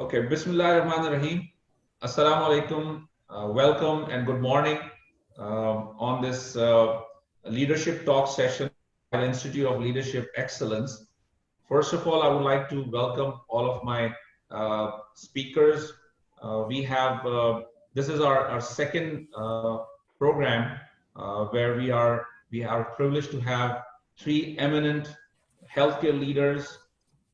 Okay, Bismillah Rahman Rahim. Assalamu alaikum. Welcome and good morning on this leadership talk session at the Institute of Leadership Excellence. First of all, I would like to welcome all of my speakers. We have this is our second program where we are privileged to have three eminent healthcare leaders,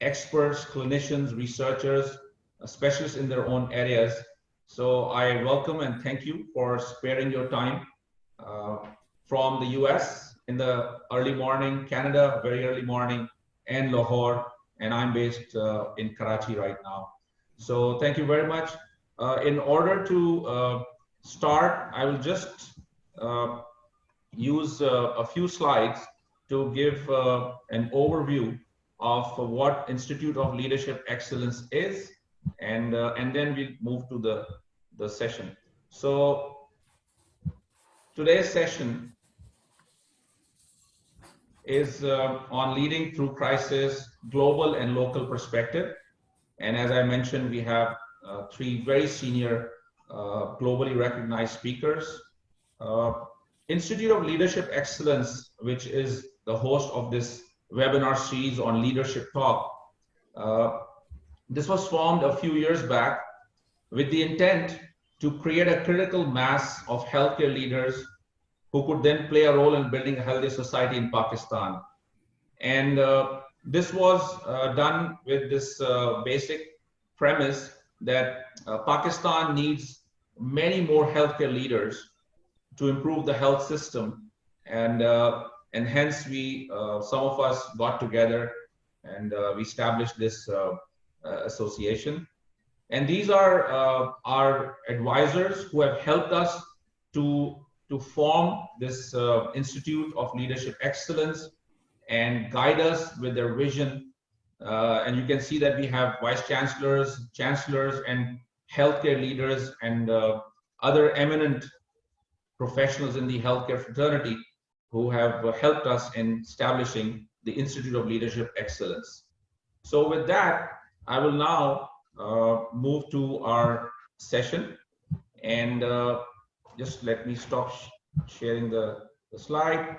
experts, clinicians, researchers, specialists in their own areas. So I welcome and thank you for sparing your time uh, from the US in the early morning, Canada, very early morning, and Lahore, and I'm based in Karachi right now. So thank you very much. In order to start, I will just uh, use a few slides to give an overview of what Institute of Leadership Excellence is, and then we'll move to the session. So today's session is on leading through crisis, global and local perspective. And as I mentioned, we have three very senior, globally recognized speakers. Institute of Leadership Excellence, which is the host of this webinar series on leadership talk. This was formed a few years back with the intent to create a critical mass of healthcare leaders who could then play a role in building a healthy society in Pakistan. And this was done with this basic premise that Pakistan needs many more healthcare leaders to improve the health system, and hence we some of us got together and we established this association. And these are our advisors who have helped us to form this Institute of Leadership Excellence and guide us with their vision. And you can see that we have vice chancellors, chancellors, and healthcare leaders and other eminent professionals in the healthcare fraternity who have helped us in establishing the Institute of Leadership Excellence. So with that, I will now move to our session, and just let me stop sharing the slide.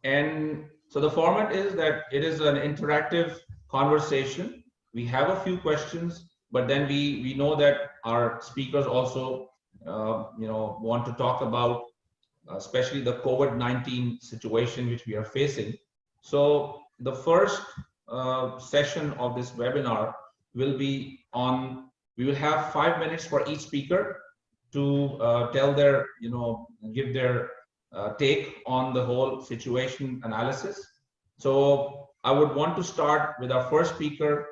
And so the format is that it is an interactive conversation. We have a few questions, but then we know that our speakers also want to talk about especially the COVID-19 situation which we are facing. So the first session of this webinar will be on, we will have 5 minutes for each speaker to tell their, give their take on the whole situation analysis. So I would want to start with our first speaker,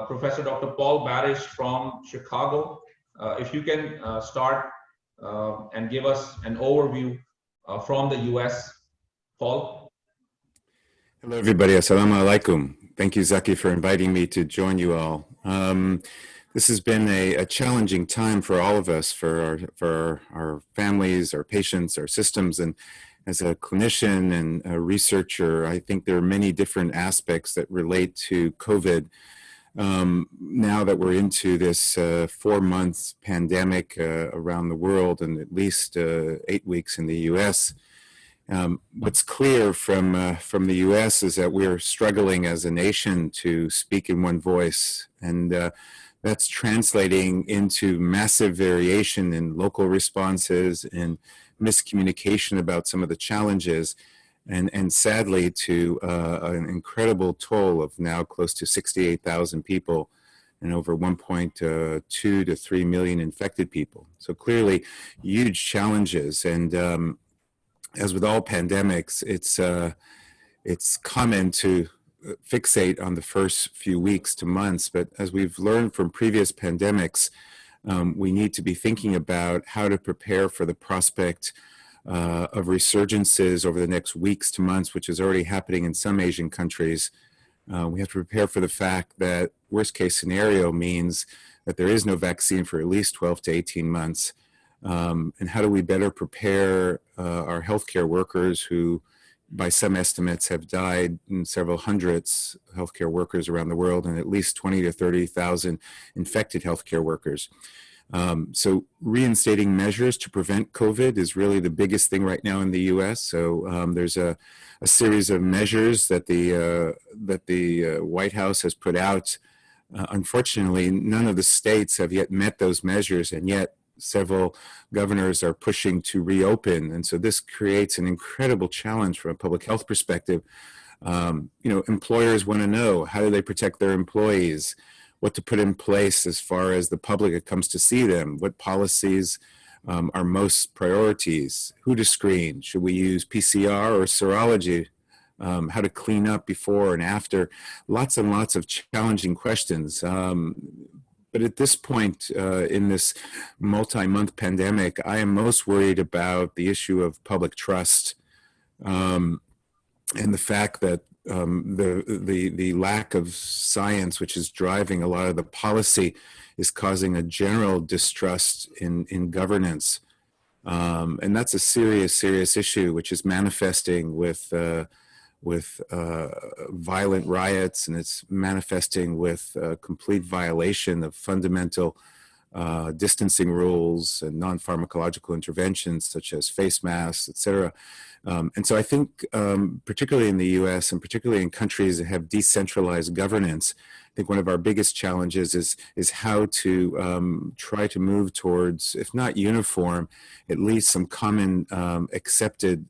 Professor Dr. Paul Barach from Chicago. If you can start and give us an overview from the US, Paul. Hello, everybody. Assalamu alaikum. Thank you, Zaki, for inviting me to join you all. This has been a challenging time for all of us, for our families, our patients, our systems. And as a clinician and a researcher, I think there are many different aspects that relate to COVID. Now that we're into this 4 months pandemic around the world, and at least 8 weeks in the US, what's clear from the US is that we're struggling as a nation to speak in one voice, and that's translating into massive variation in local responses and miscommunication about some of the challenges, and sadly to an incredible toll of now close to 68,000 people and over 1.2 to 3 million infected people. So clearly huge challenges. And as with all pandemics, it's common to fixate on the first few weeks to months, but as we've learned from previous pandemics, we need to be thinking about how to prepare for the prospect of resurgences over the next weeks to months, which is already happening in some Asian countries. We have to prepare for the fact that worst case scenario means that there is no vaccine for at least 12 to 18 months. And how do we better prepare our healthcare workers who by some estimates, have died in several hundreds healthcare workers around the world, and at least 20 to 30,000 infected healthcare workers. So reinstating measures to prevent COVID is really the biggest thing right now in the U.S. So there's a series of measures that the White House has put out. Unfortunately, none of the states have yet met those measures, and yet several governors are pushing to reopen. And so this creates an incredible challenge from a public health perspective. Employers want to know, how do they protect their employees? What to put in place as far as the public that comes to see them? What policies are most priorities? Who to screen? Should we use PCR or serology? How to clean up before and after? Lots and lots of challenging questions. But at this point in this multi-month pandemic, I am most worried about the issue of public trust and the fact that the lack of science, which is driving a lot of the policy, is causing a general distrust in governance. And that's a serious issue, which is manifesting with violent riots, and it's manifesting with complete violation of fundamental distancing rules and non-pharmacological interventions such as face masks, etc. And so I think, particularly in the US and particularly in countries that have decentralized governance, I think one of our biggest challenges is how to try to move towards, if not uniform, at least some common accepted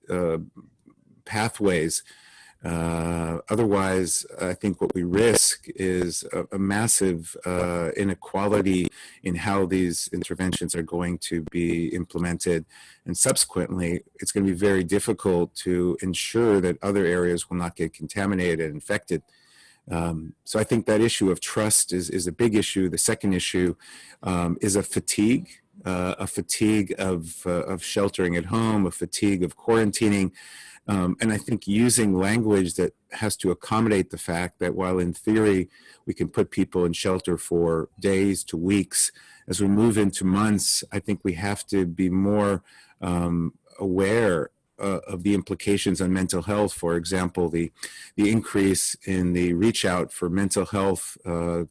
pathways. Otherwise, I think what we risk is a massive inequality in how these interventions are going to be implemented. And subsequently, it's going to be very difficult to ensure that other areas will not get contaminated and infected. So I think that issue of trust is a big issue. The second issue is a fatigue of sheltering at home, a fatigue of quarantining. And I think using language that has to accommodate the fact that while in theory we can put people in shelter for days to weeks, as we move into months, I think we have to be more aware of the implications on mental health. For example, the increase in the reach out for mental health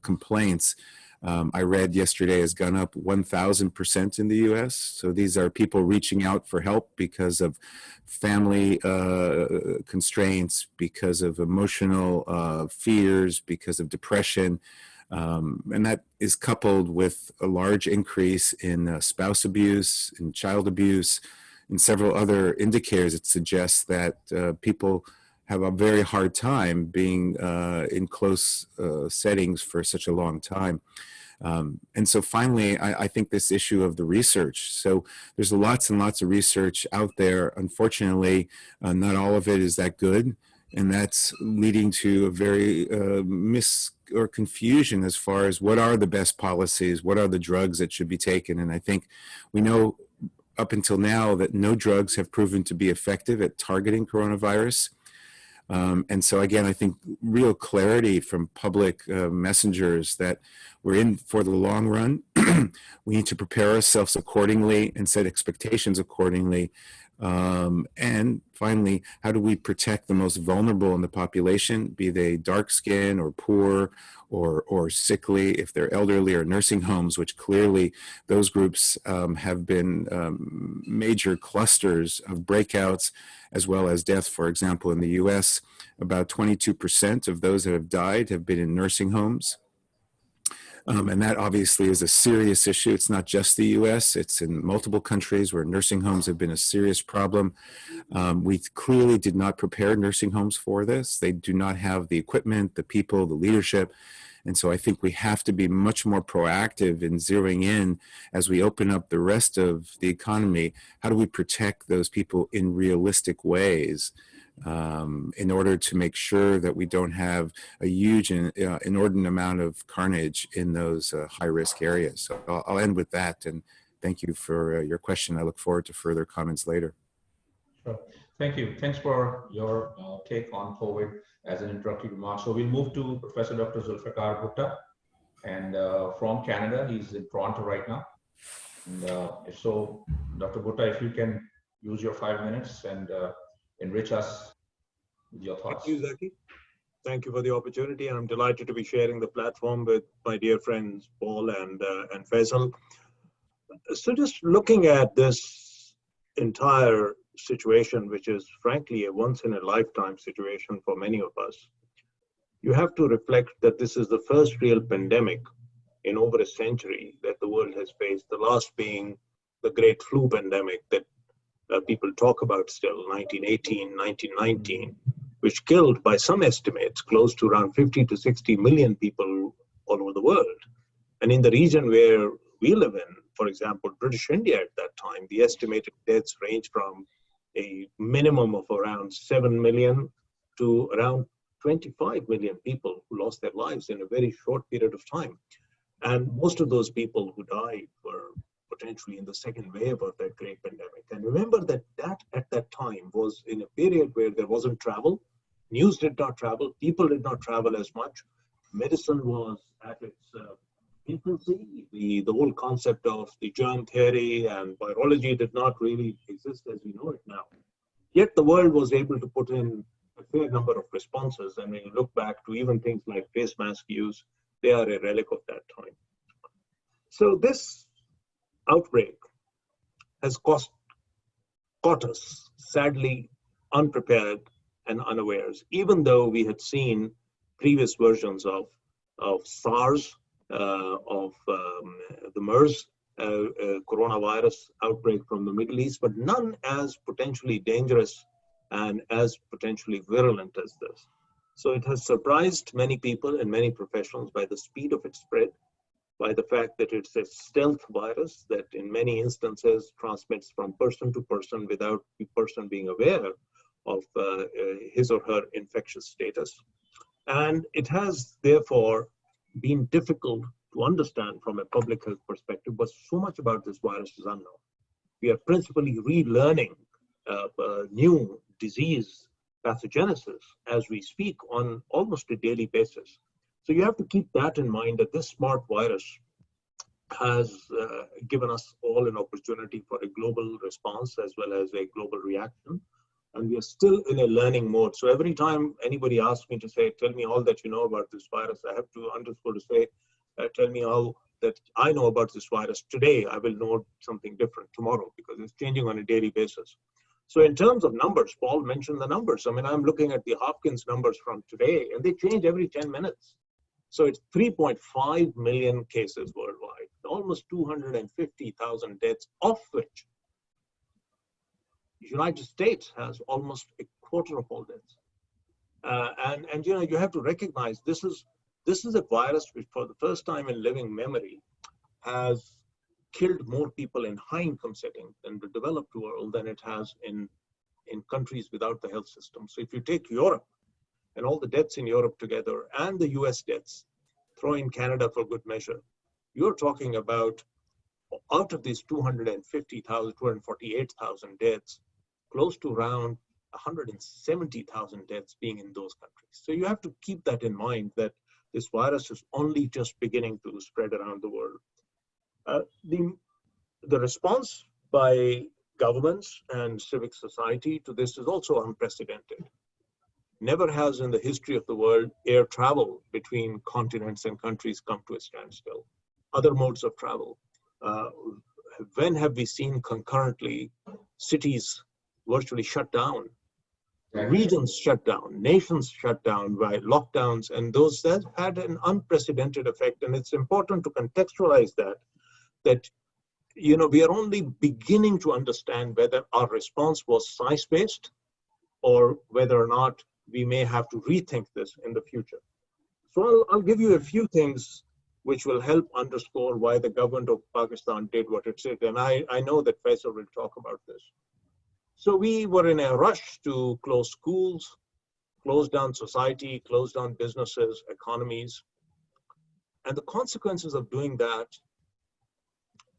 complaints, I read yesterday, has gone up 1,000% in the US. So these are people reaching out for help because of family constraints, because of emotional fears, because of depression. And that is coupled with a large increase in spouse abuse and child abuse and several other indicators that suggest that people have a very hard time being in close settings for such a long time. And so finally, I think this issue of the research. So there's lots and lots of research out there. Unfortunately, not all of it is that good. And that's leading to a very confusion as far as what are the best policies, what are the drugs that should be taken. And I think we know up until now that no drugs have proven to be effective at targeting coronavirus. And so again, I think real clarity from public messengers that we're in for the long run. We need to prepare ourselves accordingly and set expectations accordingly. And finally, how do we protect the most vulnerable in the population, be they dark skinned or poor or sickly, if they're elderly or nursing homes, which clearly those groups have been major clusters of breakouts as well as death. For example, in the US, about 22% of those that have died have been in nursing homes. And that obviously is a serious issue. It's not just the US, it's in multiple countries where nursing homes have been a serious problem. We clearly did not prepare nursing homes for this. They do not have the equipment, the people, the leadership. And so I think we have to be much more proactive in zeroing in as we open up the rest of the economy. How do we protect those people in realistic ways? In order to make sure that we don't have a huge and inordinate amount of carnage in those high-risk areas. So I'll end with that, and thank you for your question. I look forward to further comments later. Sure. Thank you. Thanks for your take on COVID as an introductory remark. So we'll move to Professor Dr. Zulfiqar Bhutta, and from Canada. He's in Toronto right now. And if so, Dr. Bhutta, if you can use your 5 minutes and enrich us with your Thank thoughts. you, Zaki. Thank you for the opportunity, and I'm delighted to be sharing the platform with my dear friends Paul and Faisal. So, just looking at this entire situation, which is frankly a once in a lifetime situation for many of us, you have to reflect that this is the first real pandemic in over a century that the world has faced. The last being the great flu pandemic that people talk about still, 1918, 1919, which killed, by some estimates, close to around 50 to 60 million people all over the world. And in the region where we live in, for example, British India at that time, the estimated deaths range from a minimum of around 7 million to around 25 million people who lost their lives in a very short period of time. And most of those people who died were potentially in the second wave of that great pandemic. And remember that at that time was in a period where there wasn't travel, news did not travel, people did not travel as much, medicine was at its infancy. The whole concept of the germ theory and virology did not really exist as we know it now. Yet the world was able to put in a fair number of responses. And when you look back to even things like face mask use, they are a relic of that time. So this outbreak has caught us sadly unprepared and unawares, even though we had seen previous versions of SARS, of the MERS coronavirus outbreak from the Middle East, but none as potentially dangerous and as potentially virulent as this. So it has surprised many people and many professionals by the speed of its spread, by the fact that it's a stealth virus that in many instances transmits from person to person without the person being aware of his or her infectious status. And it has therefore been difficult to understand from a public health perspective, but so much about this virus is unknown. We are principally relearning new disease pathogenesis as we speak on almost a daily basis. So you have to keep that in mind, that this smart virus has given us all an opportunity for a global response as well as a global reaction. And we are still in a learning mode. So every time anybody asks me to say, tell me all that you know about this virus, I have to underscore to say, tell me all that I know about this virus today. I will know something different tomorrow because it's changing on a daily basis. So in terms of numbers, Paul mentioned the numbers. I mean, I'm looking at the Hopkins numbers from today, and they change every 10 minutes. So it's 3.5 million cases worldwide, almost 250,000 deaths, of which the United States has almost a quarter of all deaths. And you know, you have to recognize this is a virus which for the first time in living memory has killed more people in high income settings in the developed world than it has in countries without the health system. So if you take Europe and all the deaths in Europe together and the US deaths, throw in Canada for good measure, you're talking about, out of these 250,000, 248,000 deaths, close to around 170,000 deaths being in those countries. So you have to keep that in mind, that this virus is only just beginning to spread around the world. The response by governments and civic society to this is also unprecedented. Never has in the history of the world air travel between continents and countries come to a standstill. Other modes of travel. When have we seen concurrently cities virtually shut down, regions shut down, nations shut down by lockdowns, and those that had an unprecedented effect? And it's important to contextualize that you know, we are only beginning to understand whether our response was science-based or whether or not we may have to rethink this in the future. So I'll give you a few things which will help underscore why the government of Pakistan did what it did. And I know that Faisal will talk about this. So we were in a rush to close schools, close down society, close down businesses, economies. And the consequences of doing that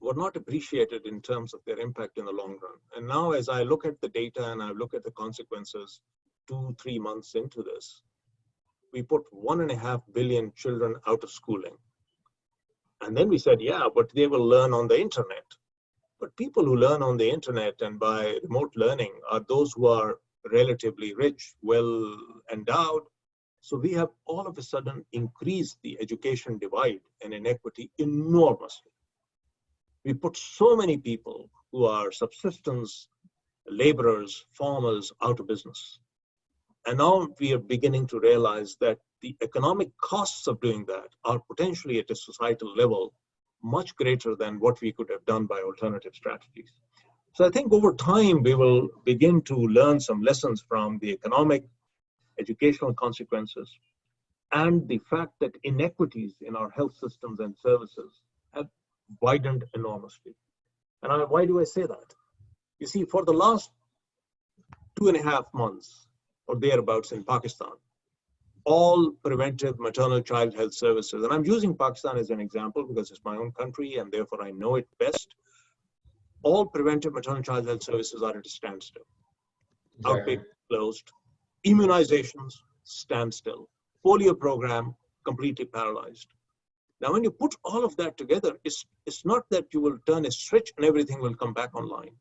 were not appreciated in terms of their impact in the long run. And now as I look at the data and I look at the consequences 2-3 months into this, we put 1.5 billion children out of schooling. And then we said, yeah, but they will learn on the internet. But people who learn on the internet and by remote learning are those who are relatively rich, well endowed. So we have all of a sudden increased the education divide and inequity enormously. We put so many people who are subsistence laborers, farmers out of business. And now we are beginning to realize that the economic costs of doing that are potentially at a societal level much greater than what we could have done by alternative strategies. So I think over time, we will begin to learn some lessons from the economic, educational consequences, and the fact that inequities in our health systems and services have widened enormously. And why do I say that? You see, for the last 2.5 months or thereabouts in Pakistan, all preventive maternal child health services, and I'm using Pakistan as an example because it's my own country and therefore I know it best. All preventive maternal child health services are at a standstill. Exactly. Outpatient closed, immunizations standstill, polio program completely paralyzed. Now, when you put all of that together, it's not that you will turn a switch and everything will come back online.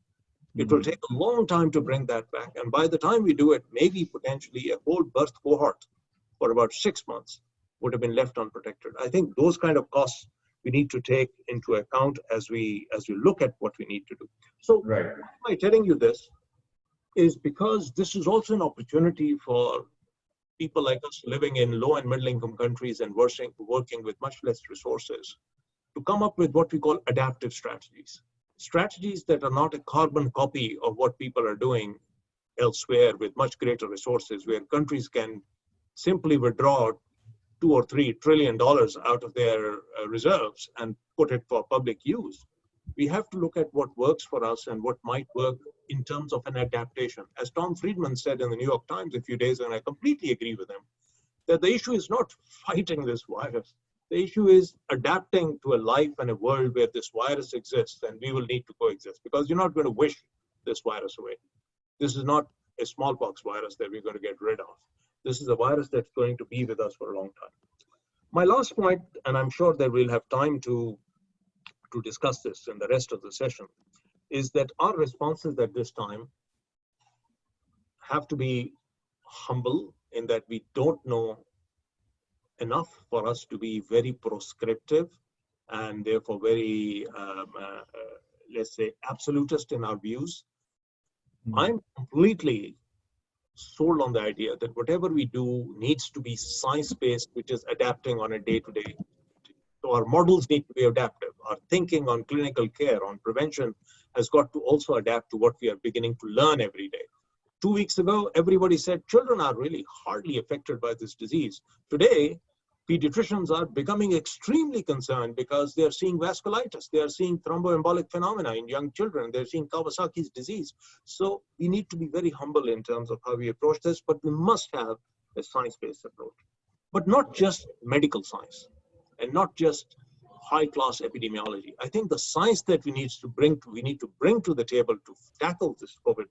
It will take a long time to bring that back. And by the time we do it, maybe potentially a whole birth cohort for about 6 months would have been left unprotected. I think those kind of costs we need to take into account as we look at what we need to do. So Right. why am I telling you this? Is because this is also an opportunity for people like us living in low and middle income countries and working with much less resources to come up with what we call adaptive strategies. Strategies that are not a carbon copy of what people are doing elsewhere with much greater resources, where countries can simply withdraw $2 or $3 trillion out of their reserves and put it for public use. We have to look at what works for us and what might work in terms of an adaptation. As Tom Friedman said in the New York Times a few days ago, and I completely agree with him, that the issue is not fighting this virus. The issue is adapting to a life and a world where this virus exists and we will need to coexist, because you're not going to wish this virus away. This is not a smallpox virus that we're going to get rid of. This is a virus that's going to be with us for a long time. My last point, and I'm sure that we'll have time to discuss this in the rest of the session, is that our responses at this time have to be humble in that we don't know enough for us to be very prescriptive and therefore very, let's say, absolutist in our views. I'm completely sold on the idea that whatever we do needs to be science-based, which is adapting on a day-to-day. So our models need to be adaptive. Our thinking on clinical care, on prevention, has got to also adapt to what we are beginning to learn every day. 2 weeks ago, everybody said children are really hardly affected by this disease. Today, pediatricians are becoming extremely concerned because they are seeing vasculitis, they are seeing thromboembolic phenomena in young children, they're seeing Kawasaki's disease. So we need to be very humble in terms of how we approach this, but we must have a science-based approach. But not just medical science and not just high-class epidemiology. I think the science that we need to bring to the table to tackle this COVID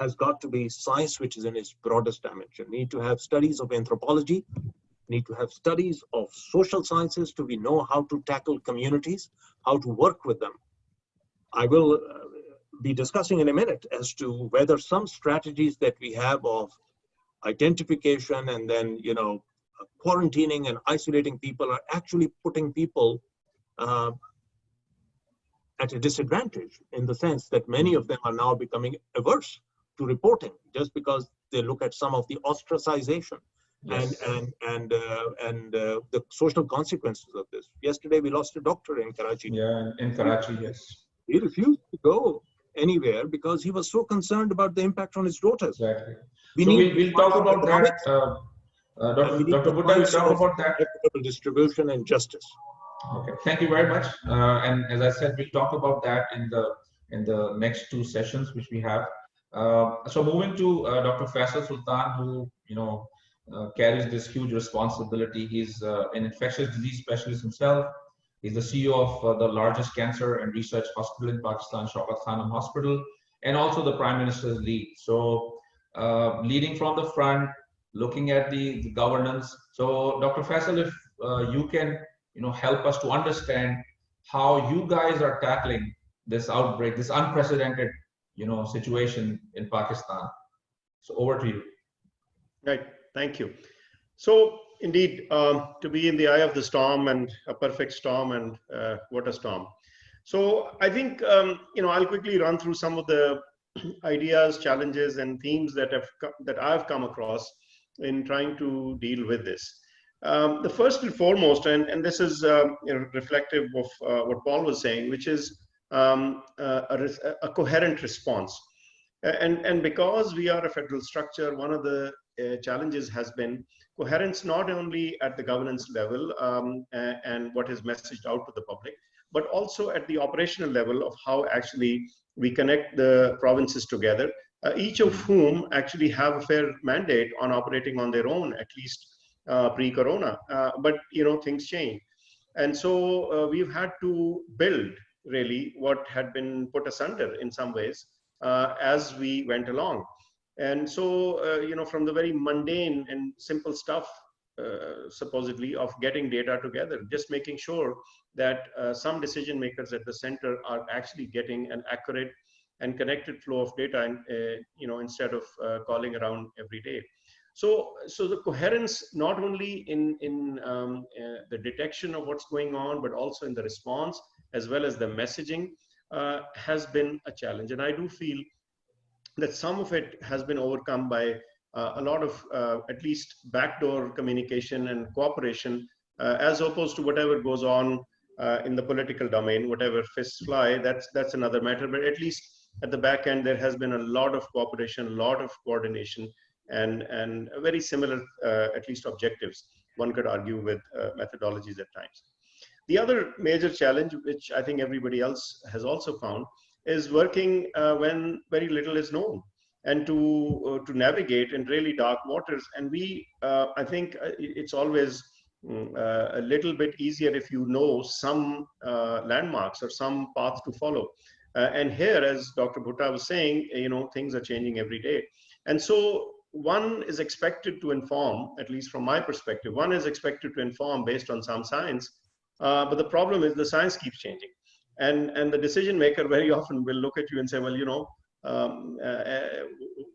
has got to be science which is in its broadest dimension. We need to have studies of anthropology, need to have studies of social sciences to we know how to tackle communities, how to work with them. I will be discussing in a minute as to whether some strategies that we have of identification and then, quarantining and isolating people are actually putting people at a disadvantage, in the sense that many of them are now becoming averse to reporting just because they look at some of the ostracization. Yes. and the social consequences of this. Yesterday, we lost a doctor in Karachi. Yeah, in Karachi, yes. He refused to go anywhere because he was so concerned about the impact on his daughters. Exactly. We'll talk about that. Dr. Bhutta, we'll talk about that. Equitable distribution and justice. Okay, thank you very much. And as I said, we'll talk about that in the next 2 sessions which we have. So moving to Dr. Faisal Sultan, who carries this huge responsibility. He's an infectious disease specialist himself. He's the CEO of the largest cancer and research hospital in Pakistan, Shaukat Khanum Hospital, and also the Prime Minister's lead. So leading from the front, looking at the governance. So Dr. Faisal, if you can help us to understand how you guys are tackling this outbreak, this unprecedented situation in Pakistan. So over to you. Right, thank you. So indeed, to be in the eye of the storm, and a perfect storm, and what a storm. So I think, I'll quickly run through some of the ideas, challenges, and themes that I've come across in trying to deal with this. The first and foremost, and this is reflective of what Paul was saying, which is a coherent response. And because we are a federal structure, one of the challenges has been coherence, not only at the governance level and what is messaged out to the public, but also at the operational level of how actually we connect the provinces together, each of whom actually have a fair mandate on operating on their own, at least pre-corona. But things change. And so we've had to build really what had been put asunder in some ways as we went along. And so, from the very mundane and simple stuff, supposedly, of getting data together, just making sure that some decision makers at the center are actually getting an accurate and connected flow of data, and, instead of calling around every day. So the coherence, not only in the detection of what's going on, but also in the response, as well as the messaging, has been a challenge. And I do feel that some of it has been overcome by a lot of at least backdoor communication and cooperation, as opposed to whatever goes on in the political domain. Whatever fists fly, that's another matter. But at least at the back end, there has been a lot of cooperation, a lot of coordination, and very similar, at least objectives, one could argue, with methodologies at times. The other major challenge, which I think everybody else has also found, is working when very little is known, and to navigate in really dark waters. And I think it's always a little bit easier if you know some landmarks or some path to follow. And here, as Dr. Bhutta was saying, things are changing every day. And so one is expected to inform, at least from my perspective, one is expected to inform based on some science. But the problem is the science keeps changing. And the decision maker very often will look at you and say, well,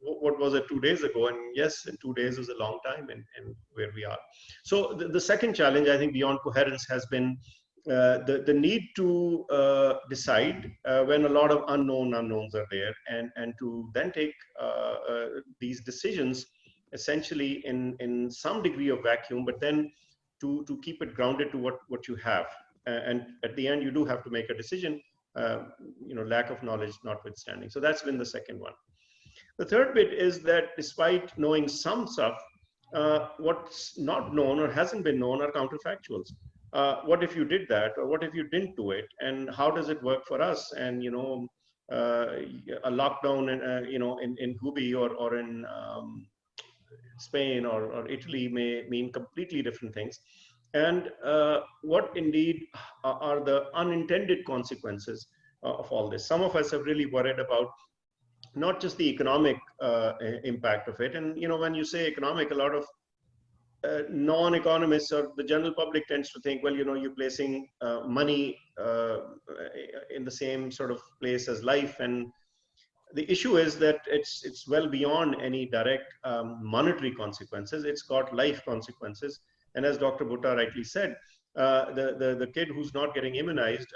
what was it 2 days ago? And yes, in 2 days is a long time, and where we are. So the second challenge, I think, beyond coherence, has been the need to decide when a lot of unknowns are there, and to then take these decisions essentially in some degree of vacuum, but then to keep it grounded to what you have. And at the end, you do have to make a decision, lack of knowledge notwithstanding. So that's been the second one. The third bit is that despite knowing some stuff, what's not known or hasn't been known are counterfactuals. What if you did that, or what if you didn't do it, and how does it work for us? And a lockdown in Hubei or in Spain or Italy may mean completely different things. And what indeed are the unintended consequences of all this? Some of us have really worried about not just the economic impact of it. And when you say economic, a lot of non-economists or the general public tends to think, well, you're placing money in the same sort of place as life. And the issue is that it's well beyond any direct monetary consequences. It's got life consequences. And as Dr. Bhutta rightly said, the kid who's not getting immunized,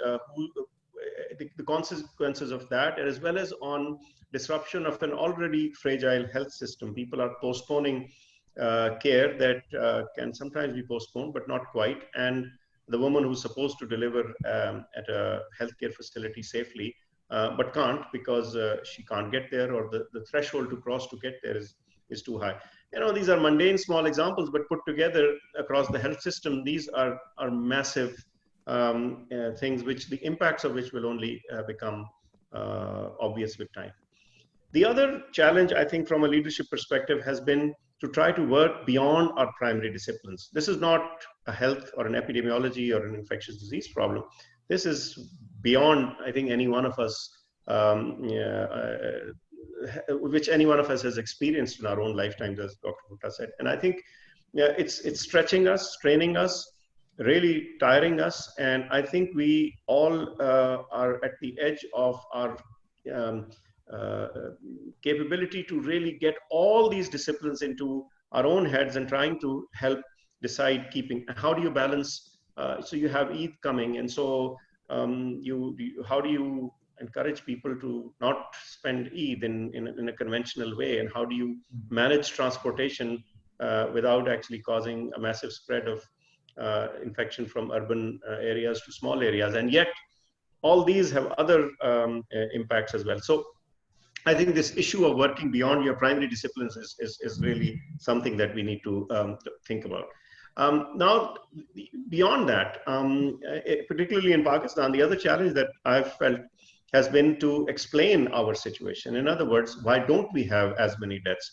the consequences of that, as well as on disruption of an already fragile health system. People are postponing care that can sometimes be postponed, but not quite. And the woman who's supposed to deliver at a healthcare facility safely, but can't because she can't get there, or the threshold to cross to get there is too high. These are mundane small examples, but put together across the health system, these are massive things, which the impacts of which will only become obvious with time. The other challenge, I think, from a leadership perspective, has been to try to work beyond our primary disciplines. This is not a health or an epidemiology or an infectious disease problem. This is beyond, I think, any one of us, which any one of us has experienced in our own lifetimes, as Dr. Bhutta said. And I think it's stretching us, straining us, really tiring us. And I think we all are at the edge of our capability to really get all these disciplines into our own heads and trying to help decide keeping. How do you balance? So you have Eid coming, and so how do you encourage people to not spend Eid in a conventional way, and how do you manage transportation without actually causing a massive spread of infection from urban areas to small areas? And yet all these have other impacts as well. So I think this issue of working beyond your primary disciplines is really something that we need to think about. Now, beyond that, particularly in Pakistan, the other challenge that I've felt has been to explain our situation. In other words, why don't we have as many deaths?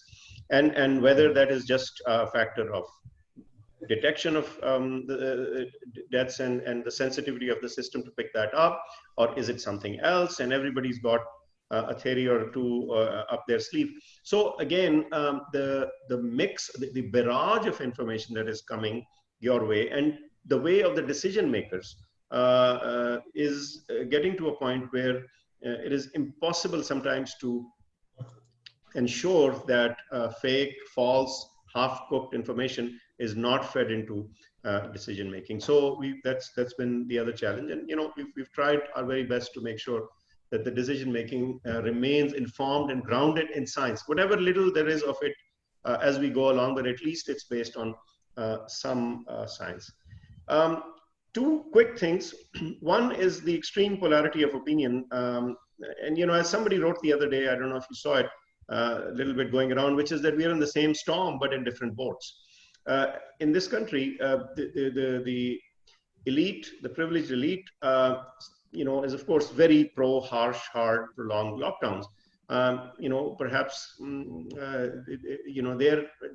And whether that is just a factor of detection of the deaths and the sensitivity of the system to pick that up, or is it something else? And everybody's got a theory or two up their sleeve. So again, the mix, the barrage of information that is coming your way, and the way of the decision makers is getting to a point where it is impossible sometimes to ensure that fake, false, half-cooked information is not fed into decision making. So that's been the other challenge, and we've tried our very best to make sure that the decision making remains informed and grounded in science, whatever little there is of it as we go along, but at least it's based on some science. Two quick things. One is the extreme polarity of opinion, and as somebody wrote the other day, I don't know if you saw it, a little bit going around, which is that we are in the same storm but in different boats. In this country, the elite, the privileged elite, is of course very pro harsh, hard, prolonged lockdowns. Perhaps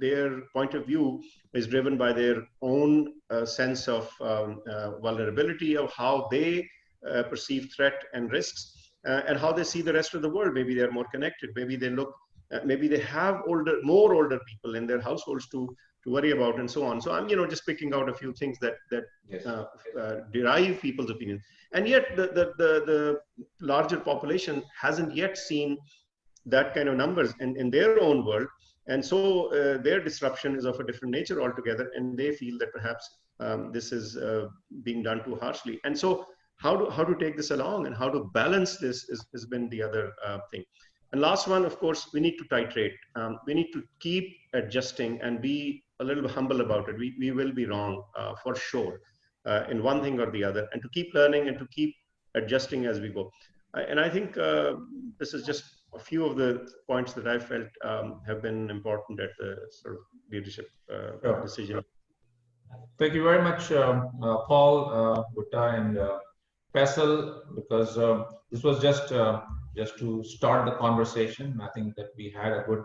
their point of view is driven by their own sense of vulnerability, of how they perceive threat and risks, and how they see the rest of the world. Maybe they're more connected. Maybe they look. Maybe they have more older people in their households to worry about, and so on. So I'm just picking out a few things that Yes. derive people's opinions, and yet the larger population hasn't yet seen that kind of numbers in their own world, and so their disruption is of a different nature altogether, and they feel that perhaps this is being done too harshly. And so how to take this along and how to balance this has been the other thing. And last one, of course, we need to titrate. We need to keep adjusting and be a little humble about it. We will be wrong for sure in one thing or the other, and to keep learning and to keep adjusting as we go. And I think this is just a few of the points that I felt have been important at the sort of leadership decision. Thank you very much, Paul, Bhutta, and Faisal, because this was just to start the conversation. I think that we had a good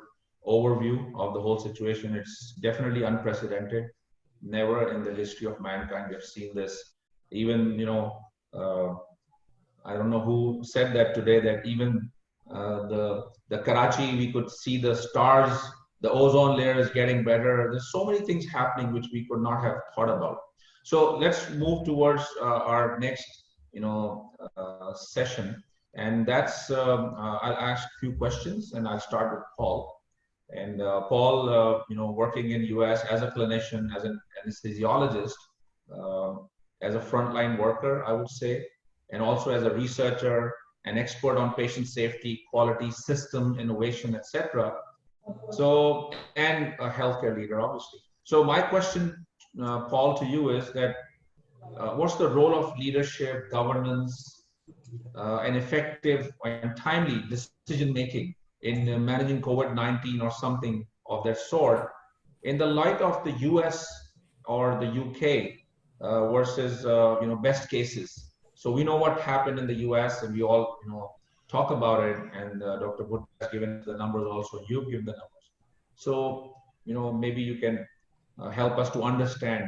overview of the whole situation. It's definitely unprecedented. Never in the history of mankind we have seen this. Even, I don't know who said that today, that even the Karachi, we could see the stars, the ozone layer is getting better. There's so many things happening which we could not have thought about. So let's move towards our next, session. And that's, I'll ask a few questions, and I'll start with Paul. And Paul, working in US as a clinician, as an anesthesiologist, as a frontline worker, I would say, and also as a researcher, an expert on patient safety, quality, system innovation, etc. So, and a healthcare leader, obviously. So my question, Paul, to you is that what's the role of leadership, governance, and effective and timely decision-making in managing COVID-19 or something of that sort in the light of the US or the UK versus, best cases? So we know what happened in the US, and we all, talk about it, and Dr. Bhutta has given the numbers also, you've given the numbers. So, maybe you can help us to understand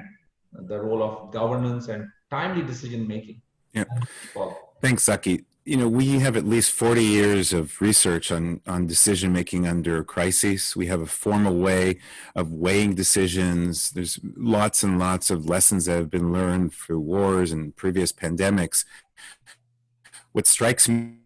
the role of governance and timely decision-making. Yeah. Paul. Thanks, Zaki. We have at least 40 years of research on decision-making under crises. We have a formal way of weighing decisions. There's lots and lots of lessons that have been learned through wars and previous pandemics. What strikes me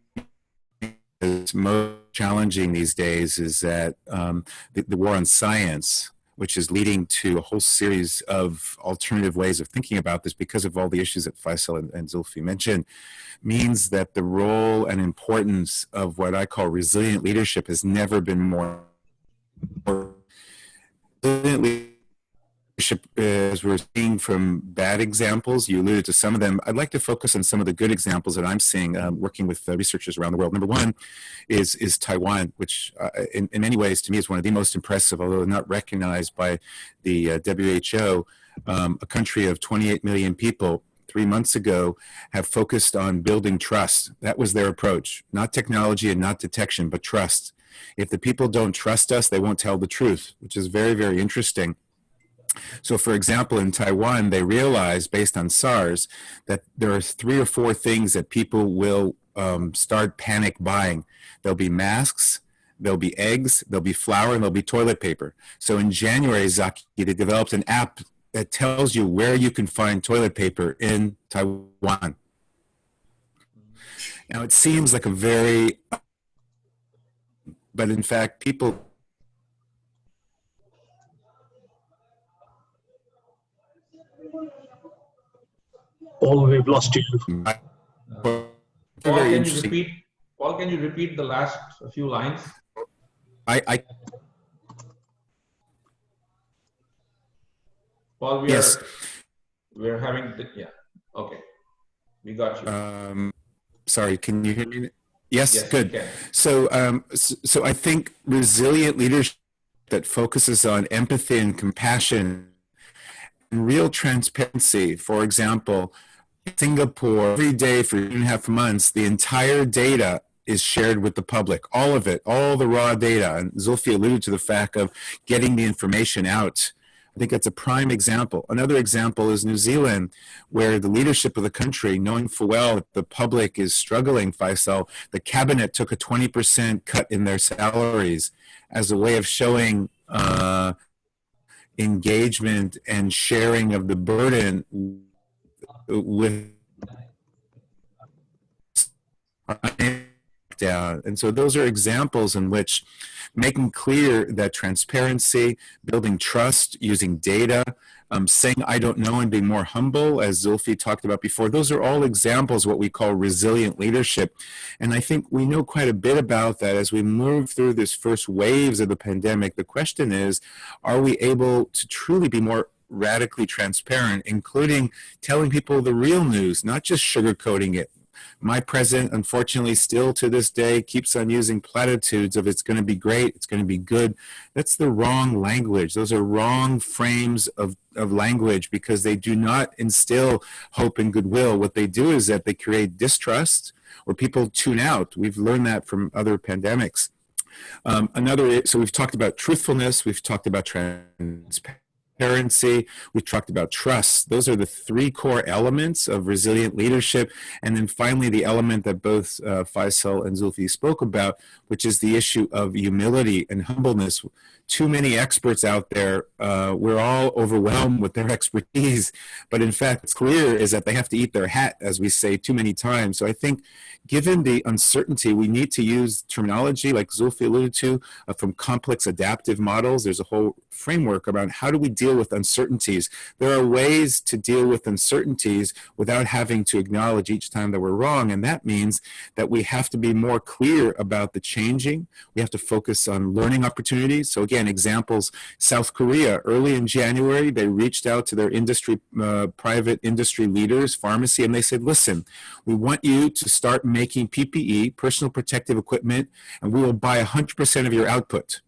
is most challenging these days is that the war on science, which is leading to a whole series of alternative ways of thinking about this because of all the issues that Faisal and Zulfi mentioned, means that the role and importance of what I call resilient leadership has never been more important. Resilient leadership, as we're seeing from bad examples, you alluded to some of them. I'd like to focus on some of the good examples that I'm seeing working with researchers around the world. Number one is Taiwan, which in many ways to me is one of the most impressive, although not recognized by the WHO, a country of 28 million people 3 months ago have focused on building trust. That was their approach, not technology and not detection, but trust. If the people don't trust us, they won't tell the truth, which is very, very interesting. So, for example, in Taiwan, they realized, based on SARS, that there are 3 or 4 things that people will start panic buying. There'll be masks, there'll be eggs, there'll be flour, and there'll be toilet paper. So in January, Zaki, they developed an app that tells you where you can find toilet paper in Taiwan. Now, it seems like a very, but in fact, people. Paul, we've lost you. Paul, can you repeat? Paul, can you repeat the last few lines? Paul, we're having okay, we got you. Sorry, can you hear me? Yes, good. So I think resilient leadership that focuses on empathy and compassion and real transparency. For example, Singapore, every day for 2.5 months, the entire data is shared with the public, all of it, all the raw data. And Zulfi alluded to the fact of getting the information out. I think that's a prime example. Another example is New Zealand, where the leadership of the country, knowing full well that the public is struggling, Faisal, the cabinet took a 20% cut in their salaries as a way of showing engagement and sharing of the burden with down. And so those are examples in which making clear that transparency, building trust, using data, saying I don't know and being more humble, as Zulfi talked about before, those are all examples of what we call resilient leadership. And I think we know quite a bit about that as we move through this first waves of the pandemic. The question is, are we able to truly be more radically transparent, including telling people the real news, not just sugarcoating it? My president, unfortunately, still to this day keeps on using platitudes of it's going to be great, it's going to be good. That's the wrong language. Those are wrong frames of language because they do not instill hope and goodwill. What they do is that they create distrust or people tune out. We've learned that from other pandemics. So we've talked about truthfulness, we've talked about transparency, we've talked about trust. Those are the 3 core elements of resilient leadership. And then finally, the element that both Faisal and Zulfi spoke about, which is the issue of humility and humbleness. Too many experts out there, we're all overwhelmed with their expertise, but in fact, it's clear is that they have to eat their hat, as we say too many times. So I think given the uncertainty, we need to use terminology like Zulfi alluded to from complex adaptive models. There's a whole framework around how do we deal with uncertainties. There are ways to deal with uncertainties without having to acknowledge each time that we're wrong, and that means that we have to be more clear about the changing. We have to focus on learning opportunities. So again, examples, South Korea, early in January, they reached out to their industry, private industry leaders, pharmacy, and they said, listen, we want you to start making PPE, personal protective equipment, and we will buy 100% of your output.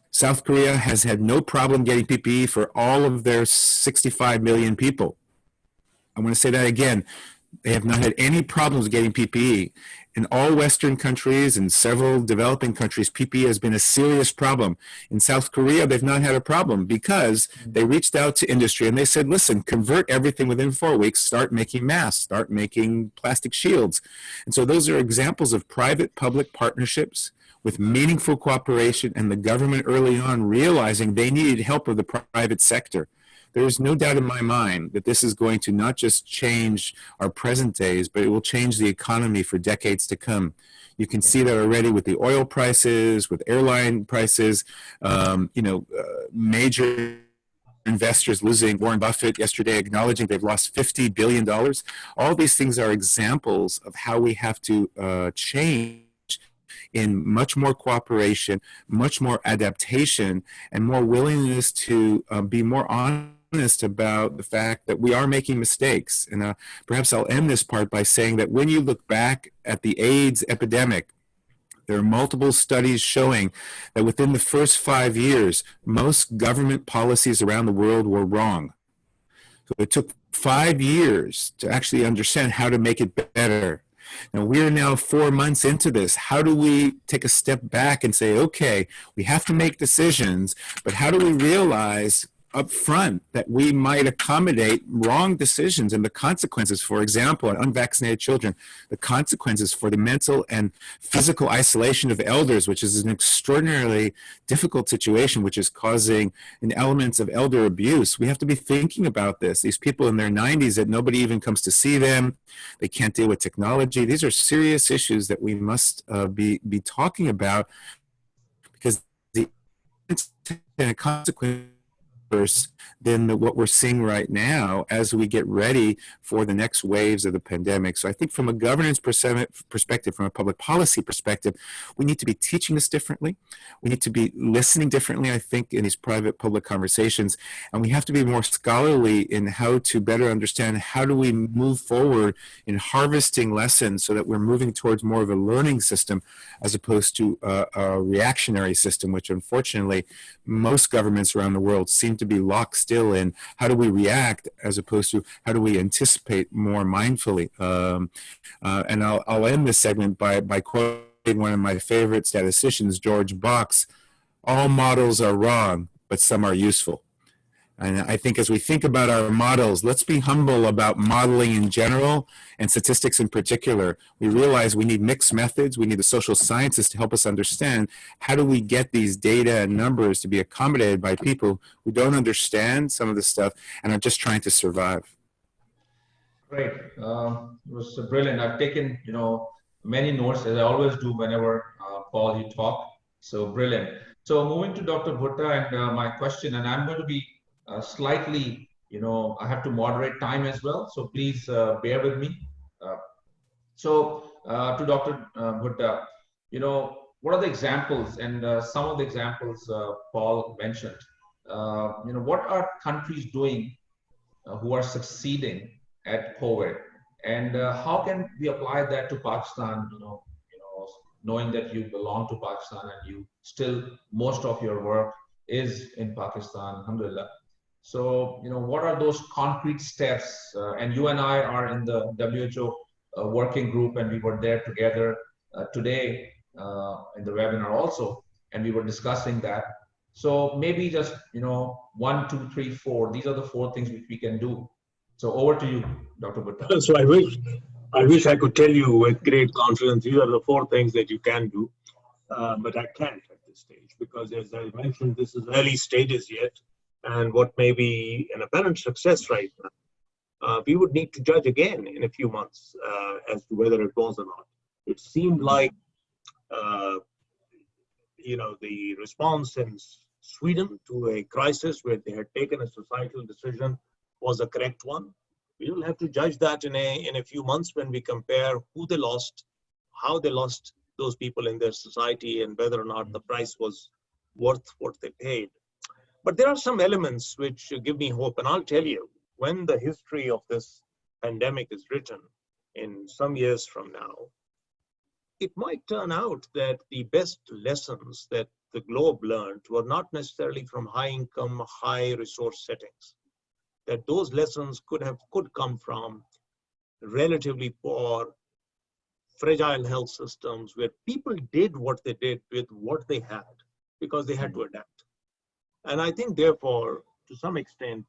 South Korea has had no problem getting PPE for all of their 65 million people. I want to say that again. They have not had any problems getting PPE. In all Western countries and several developing countries, PPE has been a serious problem. In South Korea, they've not had a problem because they reached out to industry and they said, listen, convert everything within 4 weeks, start making masks, start making plastic shields. And so those are examples of private-public partnerships with meaningful cooperation and the government early on realizing they needed help of the private sector. there's no doubt in my mind that this is going to not just change our present days, but it will change the economy for decades to come. You can see that already with the oil prices, with airline prices, major investors losing. Warren Buffett yesterday acknowledging they've lost $50 billion. All these things are examples of how we have to change in much more cooperation, much more adaptation, and more willingness to be more honest about the fact that we are making mistakes. And perhaps I'll end this part by saying that when you look back at the AIDS epidemic, there are multiple studies showing that within the first 5 years, most government policies around the world were wrong. So it took 5 years to actually understand how to make it better. Now, we're now 4 months into this. How do we take a step back and say, okay, we have to make decisions, but how do we realize up front that we might accommodate wrong decisions and the consequences, for example, in unvaccinated children, the consequences for the mental and physical isolation of elders, which is an extraordinarily difficult situation, which is causing an element of elder abuse. We have to be thinking about this. These people in their 90s that nobody even comes to see them, they can't deal with technology. These are serious issues that we must be talking about, because the consequence than what we're seeing right now as we get ready for the next waves of the pandemic. So I think from a governance perspective, from a public policy perspective, we need to be teaching this differently. We need to be listening differently, I think, in these private public conversations. And we have to be more scholarly in how to better understand how do we move forward in harvesting lessons so that we're moving towards more of a learning system as opposed to a reactionary system, which unfortunately most governments around the world seem to be locked still in. How do we react as opposed to how do we anticipate more mindfully? And I'll end this segment by quoting one of my favorite statisticians, George Box: all models are wrong, but some are useful. And I think as we think about our models, let's be humble about modeling in general and statistics in particular. We realize we need mixed methods. We need the social sciences to help us understand how do we get these data and numbers to be accommodated by people who don't understand some of this stuff and are just trying to survive. Great. It was brilliant. I've taken, many notes, as I always do whenever, Paul, you talk. So brilliant. So moving to Dr. Bhutta and my question, and I'm going to be slightly, I have to moderate time as well. So please bear with me. To Dr. Bhutta, what are the examples, and some of the examples Paul mentioned, what are countries doing who are succeeding at COVID, and how can we apply that to Pakistan, knowing that you belong to Pakistan and you still, most of your work is in Pakistan, alhamdulillah. So, what are those concrete steps? And you and I are in the WHO working group, and we were there together today in the webinar also, and we were discussing that. So maybe just, 1, 2, 3, 4, these are the 4 things which we can do. So over to you, Dr. Bhutta. So I wish I could tell you with great confidence, these are the 4 things that you can do, but I can't at this stage, because as I mentioned, this is early stages yet. And what may be an apparent success right now, we would need to judge again in a few months as to whether it was or not. It seemed like, the response in Sweden to a crisis where they had taken a societal decision was a correct one. We will have to judge that in a few months when we compare who they lost, how they lost those people in their society, and whether or not the price was worth what they paid. But there are some elements which give me hope. And I'll tell you, when the history of this pandemic is written in some years from now, it might turn out that the best lessons that the globe learned were not necessarily from high income, high resource settings. That those lessons could come from relatively poor, fragile health systems where people did what they did with what they had because they had to adapt. And I think, therefore, to some extent,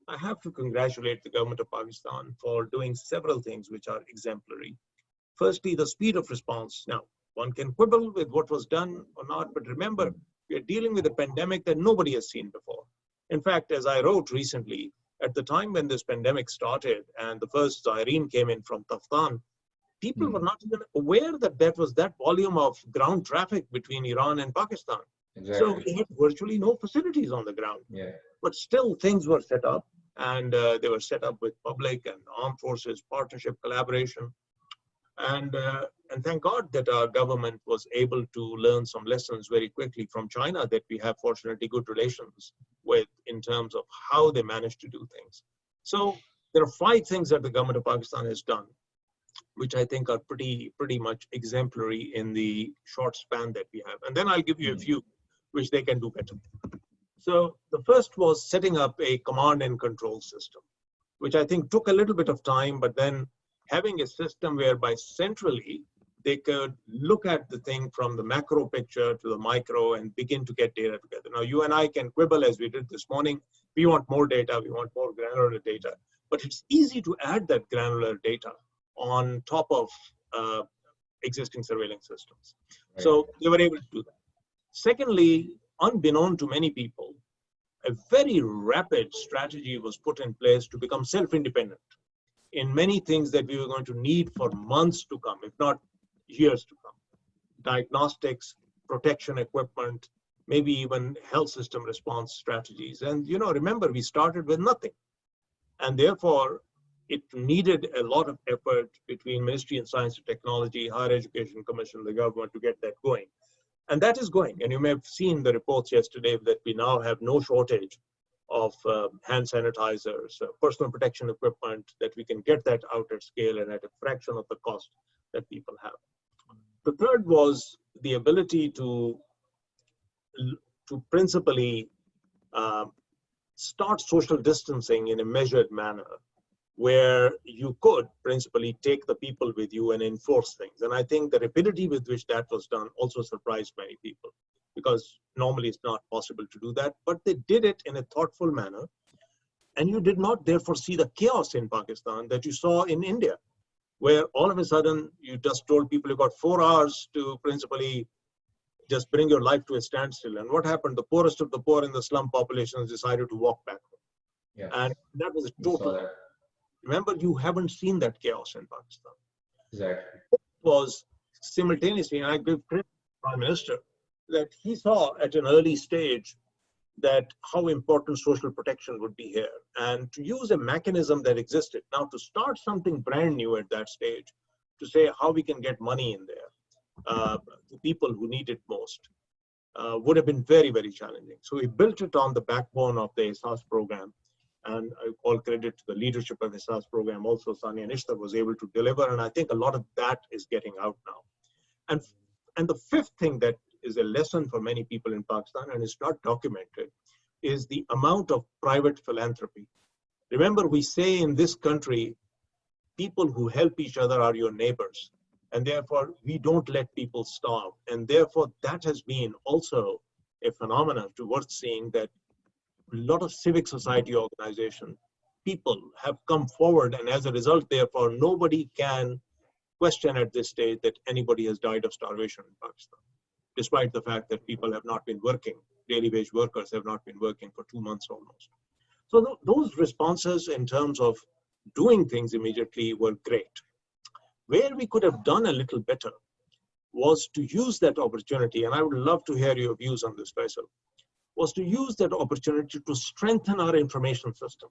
I have to congratulate the government of Pakistan for doing several things which are exemplary. Firstly, the speed of response. Now, one can quibble with what was done or not, but remember, we are dealing with a pandemic that nobody has seen before. In fact, as I wrote recently, at the time when this pandemic started and the first Irene came in from Taftan, people were not even aware that that was that volume of ground traffic between Iran and Pakistan. Exactly. So we had virtually no facilities on the ground. Yeah. But still things were set up, and they were set up with public and armed forces partnership collaboration. And thank God that our government was able to learn some lessons very quickly from China that we have fortunately good relations with in terms of how they managed to do things. So there are 5 things that the government of Pakistan has done, which I think are pretty much exemplary in the short span that we have. And then I'll give you a few which they can do better. So the first was setting up a command and control system, which I think took a little bit of time, but then having a system whereby centrally they could look at the thing from the macro picture to the micro and begin to get data together. Now, you and I can quibble as we did this morning. We want more data, we want more granular data, but it's easy to add that granular data on top of existing surveillance systems. Right. So they were able to do that. Secondly, unbeknown to many people, a very rapid strategy was put in place to become self-independent in many things that we were going to need for months to come, if not years to come. Diagnostics, protection equipment, maybe even health system response strategies. And remember, we started with nothing. And therefore, it needed a lot of effort between Ministry of Science and Technology, Higher Education Commission, the government to get that going. And that is going. And you may have seen the reports yesterday that we now have no shortage of hand sanitizers, personal protection equipment, that we can get that out at scale and at a fraction of the cost that people have. The third was the ability to principally start social distancing in a measured manner, where you could principally take the people with you and enforce things. And I think the rapidity with which that was done also surprised many people, because normally it's not possible to do that, but they did it in a thoughtful manner. And you did not therefore see the chaos in Pakistan that you saw in India, where all of a sudden you just told people you got 4 hours to principally just bring your life to a standstill. And what happened? The poorest of the poor in the slum populations decided to walk back home. Yeah. And that was a total. Remember, you haven't seen that chaos in Pakistan. Exactly. It was simultaneously, and I give credit to the Prime Minister, that he saw at an early stage that how important social protection would be here, and to use a mechanism that existed. Now, to start something brand new at that stage, to say how we can get money in there to people who need it most, would have been very, very challenging. So we built it on the backbone of the ESAS program. And I all credit to the leadership of the ESAS program. Also, Sania Nishtar was able to deliver. And I think a lot of that is getting out now. And the fifth thing that is a lesson for many people in Pakistan, and it's not documented, is the amount of private philanthropy. Remember, we say in this country, people who help each other are your neighbors. And therefore, we don't let people starve. And therefore, that has been also a phenomenon worth seeing, that a lot of civic society organization people have come forward, and as a result, therefore, nobody can question at this stage that anybody has died of starvation in Pakistan, despite the fact that people have not been working. Daily wage workers have not been working for 2 months almost. So those responses in terms of doing things immediately were great. Where we could have done a little better was to use that opportunity, and I would love to hear your views on this, Faisal, was to use that opportunity to strengthen our information system.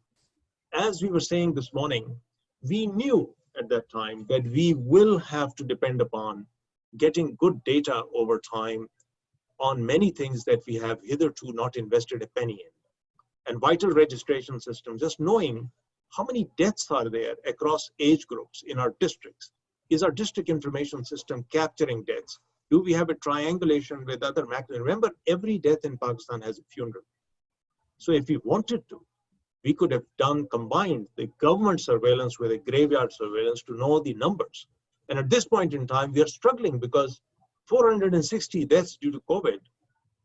As we were saying this morning, we knew at that time that we will have to depend upon getting good data over time on many things that we have hitherto not invested a penny in. And vital registration system, just knowing how many deaths are there across age groups in our districts. Is our district information system capturing deaths? Do we have a triangulation with other mechanisms? Remember, every death in Pakistan has a funeral. So if we wanted to, we could have combined the government surveillance with a graveyard surveillance to know the numbers. And at this point in time, we are struggling because 460 deaths due to COVID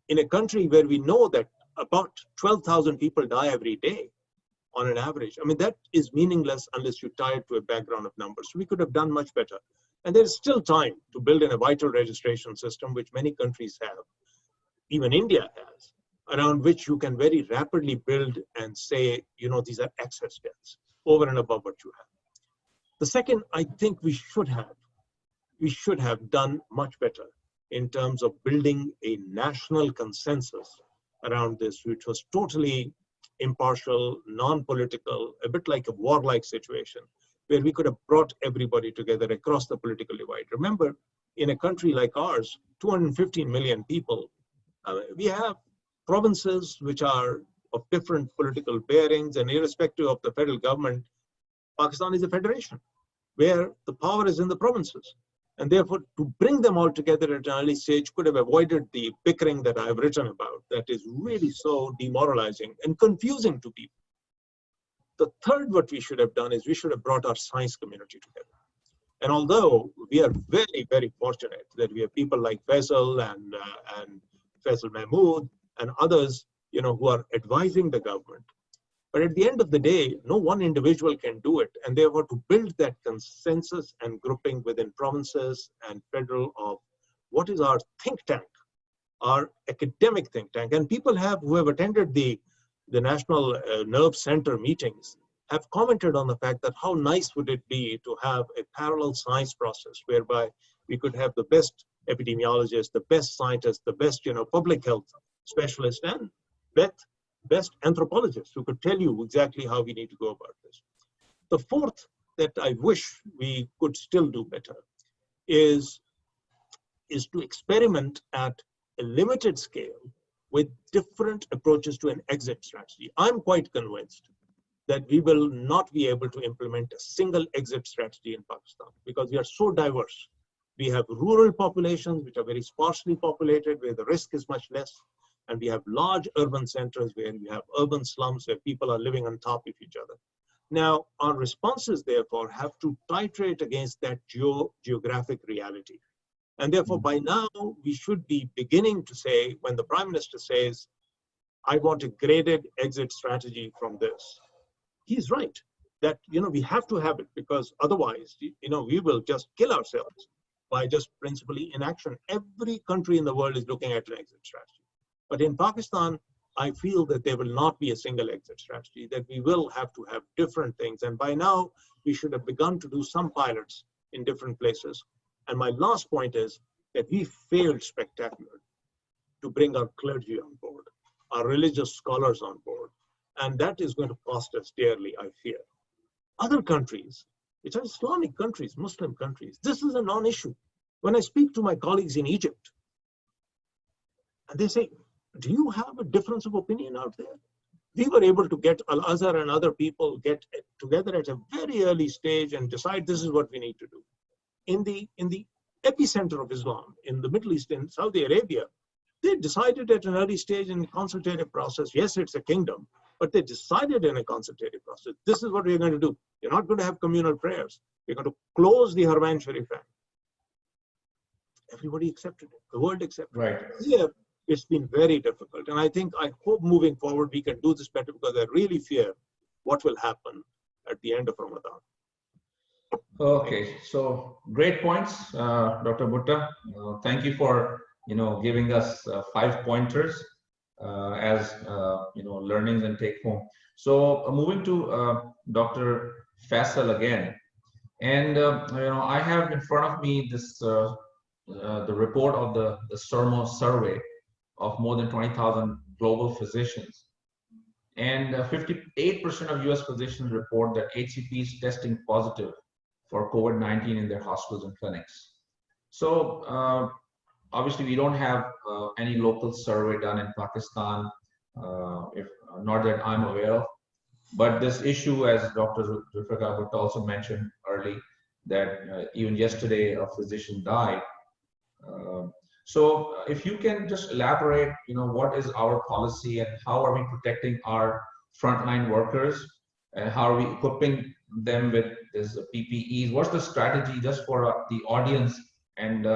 in a country where we know that about 12,000 people die every day on an average. I mean, that is meaningless unless you tie it to a background of numbers. We could have done much better. And there's still time to build in a vital registration system, which many countries have. Even India has. around which you can very rapidly build and say, you know, these are excess deaths over and above what you have. The second, I think we should have done much better in terms of building a national consensus around this, which was totally impartial, non-political, a bit like a warlike situation, where we could have brought everybody together across the political divide. Remember, in a country like ours, 215 million people, we have provinces which are of different political bearings, and irrespective of the federal government, Pakistan is a federation where the power is in the provinces. And therefore, to bring them all together at an early stage could have avoided the bickering that I've written about that is really so demoralizing and confusing to people. The third, what we should have done is we should have brought our science community together. And although we are very, very fortunate that we have people like Faisal and Faisal Mahmood and others, you know, who are advising the government, but at the end of the day, no one individual can do it. And therefore, to build that consensus and grouping within provinces and federal of what is our think tank, our academic think tank. And people who have attended the National Nerve Center meetings have commented on the fact that how nice would it be to have a parallel science process whereby we could have the best epidemiologists, the best scientists, the best, you know, public health specialists, and best anthropologists who could tell you exactly how we need to go about this. The fourth that I wish we could still do better is to experiment at a limited scale with different approaches to an exit strategy. I'm quite convinced that we will not be able to implement a single exit strategy in Pakistan because we are so diverse. We have rural populations which are very sparsely populated, where the risk is much less. And we have large urban centers where we have urban slums where people are living on top of each other. Now, our responses, therefore, have to titrate against that geographic reality. And therefore, by now, we should be beginning to say, when the Prime Minister says, I want a graded exit strategy from this, he's right that, you know, we have to have it because otherwise, you know, we will just kill ourselves by just principally inaction. Every country in the world is looking at an exit strategy. But in Pakistan, I feel that there will not be a single exit strategy, that we will have to have different things. And by now, we should have begun to do some pilots in different places. And my last point is that we failed spectacularly to bring our clergy on board, our religious scholars on board. And that is going to cost us dearly, I fear. Other countries, which are Islamic countries, Muslim countries, this is a non-issue. When I speak to my colleagues in Egypt, and they say, do you have a difference of opinion out there? We were able to get Al-Azhar and other people get together at a very early stage and decide this is what we need to do. In the epicenter of Islam, in the Middle East, in Saudi Arabia, they decided at an early stage in a consultative process. Yes, it's a kingdom, but they decided in a consultative process, this is what we're going to do. You're not going to have communal prayers. We're going to close the Haramain Sharifan. Everybody accepted it. The world accepted Right. it. Yeah. It's been very difficult. And I hope moving forward, we can do this better because I really fear what will happen at the end of Ramadan. Okay, so great points, Dr. Bhutta. Thank you for, you know, giving us 5 pointers as, you know, learnings and take home. So moving to Dr. Faisal again. And, you know, I have in front of me this, the report of the SERMO survey of more than 20,000 global physicians. And 58% of US physicians report that HCP is testing positive for COVID-19 in their hospitals and clinics. So obviously we don't have any local survey done in Pakistan, if not that I'm aware of. But this issue, as Dr. Zulfiqar also mentioned early, that even yesterday a physician died. So if you can just elaborate, you know, what is our policy and how are we protecting our frontline workers and how are we equipping them with this PPEs? What's the strategy just for the audience, and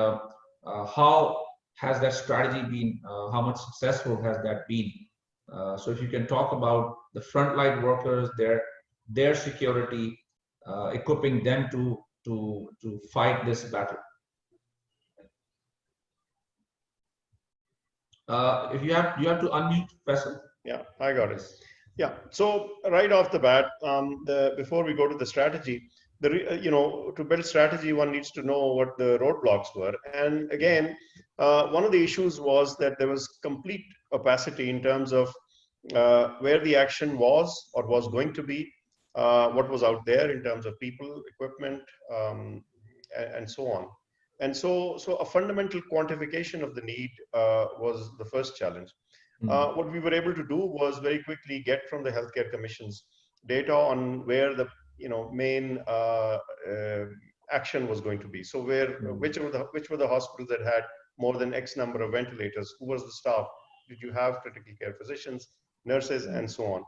how has that strategy been, how much successful has that been? So if you can talk about the frontline workers, their security, equipping them to fight this battle. If you have to unmute, Faisal. Yeah, I got it. Yeah. So right off the bat, before we go to the strategy, to build strategy, one needs to know what the roadblocks were. And again, one of the issues was that there was complete opacity in terms of where the action was or was going to be, what was out there in terms of people, equipment, and so on. And so a fundamental quantification of the need was the first challenge. What we were able to do was very quickly get from the healthcare commissions data on where the main action was going to be. So which were the hospitals that had more than X number of ventilators? Who was the staff? Did you have critical care physicians, nurses, and so on?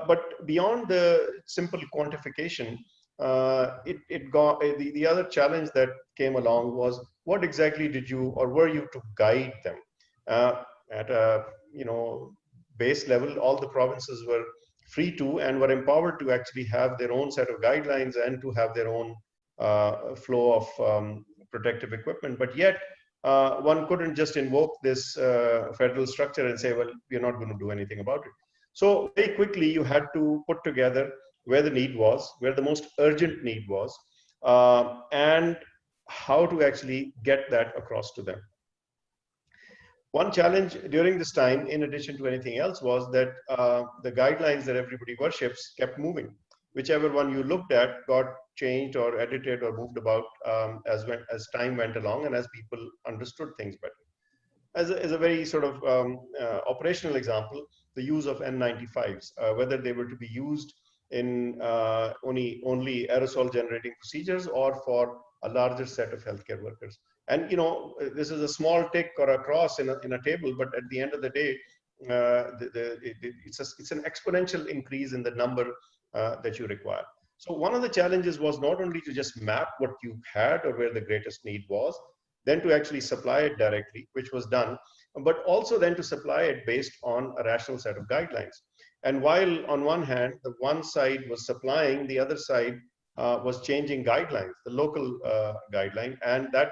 But beyond the simple quantification, the other challenge that came along was what exactly did you or were you to guide them? At a base level, all the provinces were free to and were empowered to actually have their own set of guidelines and to have their own flow of protective equipment. But yet, one couldn't just invoke this federal structure and say, well, we're not going to do anything about it. So very quickly, you had to put together where the need was, where the most urgent need was, and how to actually get that across to them. One challenge during this time, in addition to anything else, was that the guidelines that everybody worships kept moving. Whichever one you looked at got changed or edited or moved about as time went along and as people understood things better. As a very sort of operational example, the use of N95s, whether they were to be used in only aerosol generating procedures or for a larger set of healthcare workers. And this is a small tick or a cross in a table, but at the end of the day, it's an exponential increase in the number that you require. So one of the challenges was not only to just map what you had or where the greatest need was, then to actually supply it directly, which was done, but also then to supply it based on a rational set of guidelines. And while on one hand, the one side was supplying, the other side was changing guidelines, the local guideline, and that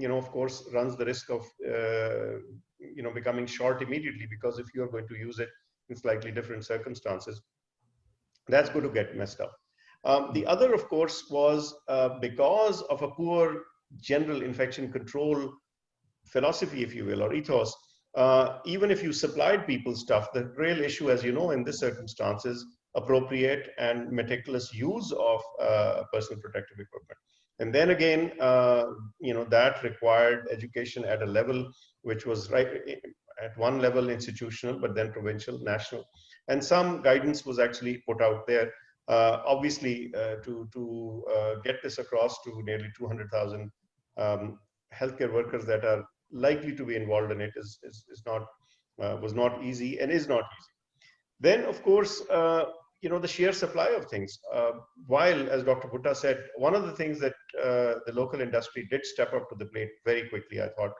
of course, runs the risk of, becoming short immediately, because if you're going to use it in slightly different circumstances, that's going to get messed up. The other, of course, was because of a poor general infection control philosophy, if you will, or ethos, even if you supplied people stuff, the real issue, as you know, in this circumstance is appropriate and meticulous use of personal protective equipment. And then again, that required education at a level which was right at one level institutional, but then provincial, national. And some guidance was actually put out there. Obviously, to get this across to nearly 200,000 healthcare workers that are likely to be involved in it was not easy and is not easy. Then, of course, the sheer supply of things. While, as Dr. Bhutta said, one of the things that the local industry did step up to the plate very quickly, I thought,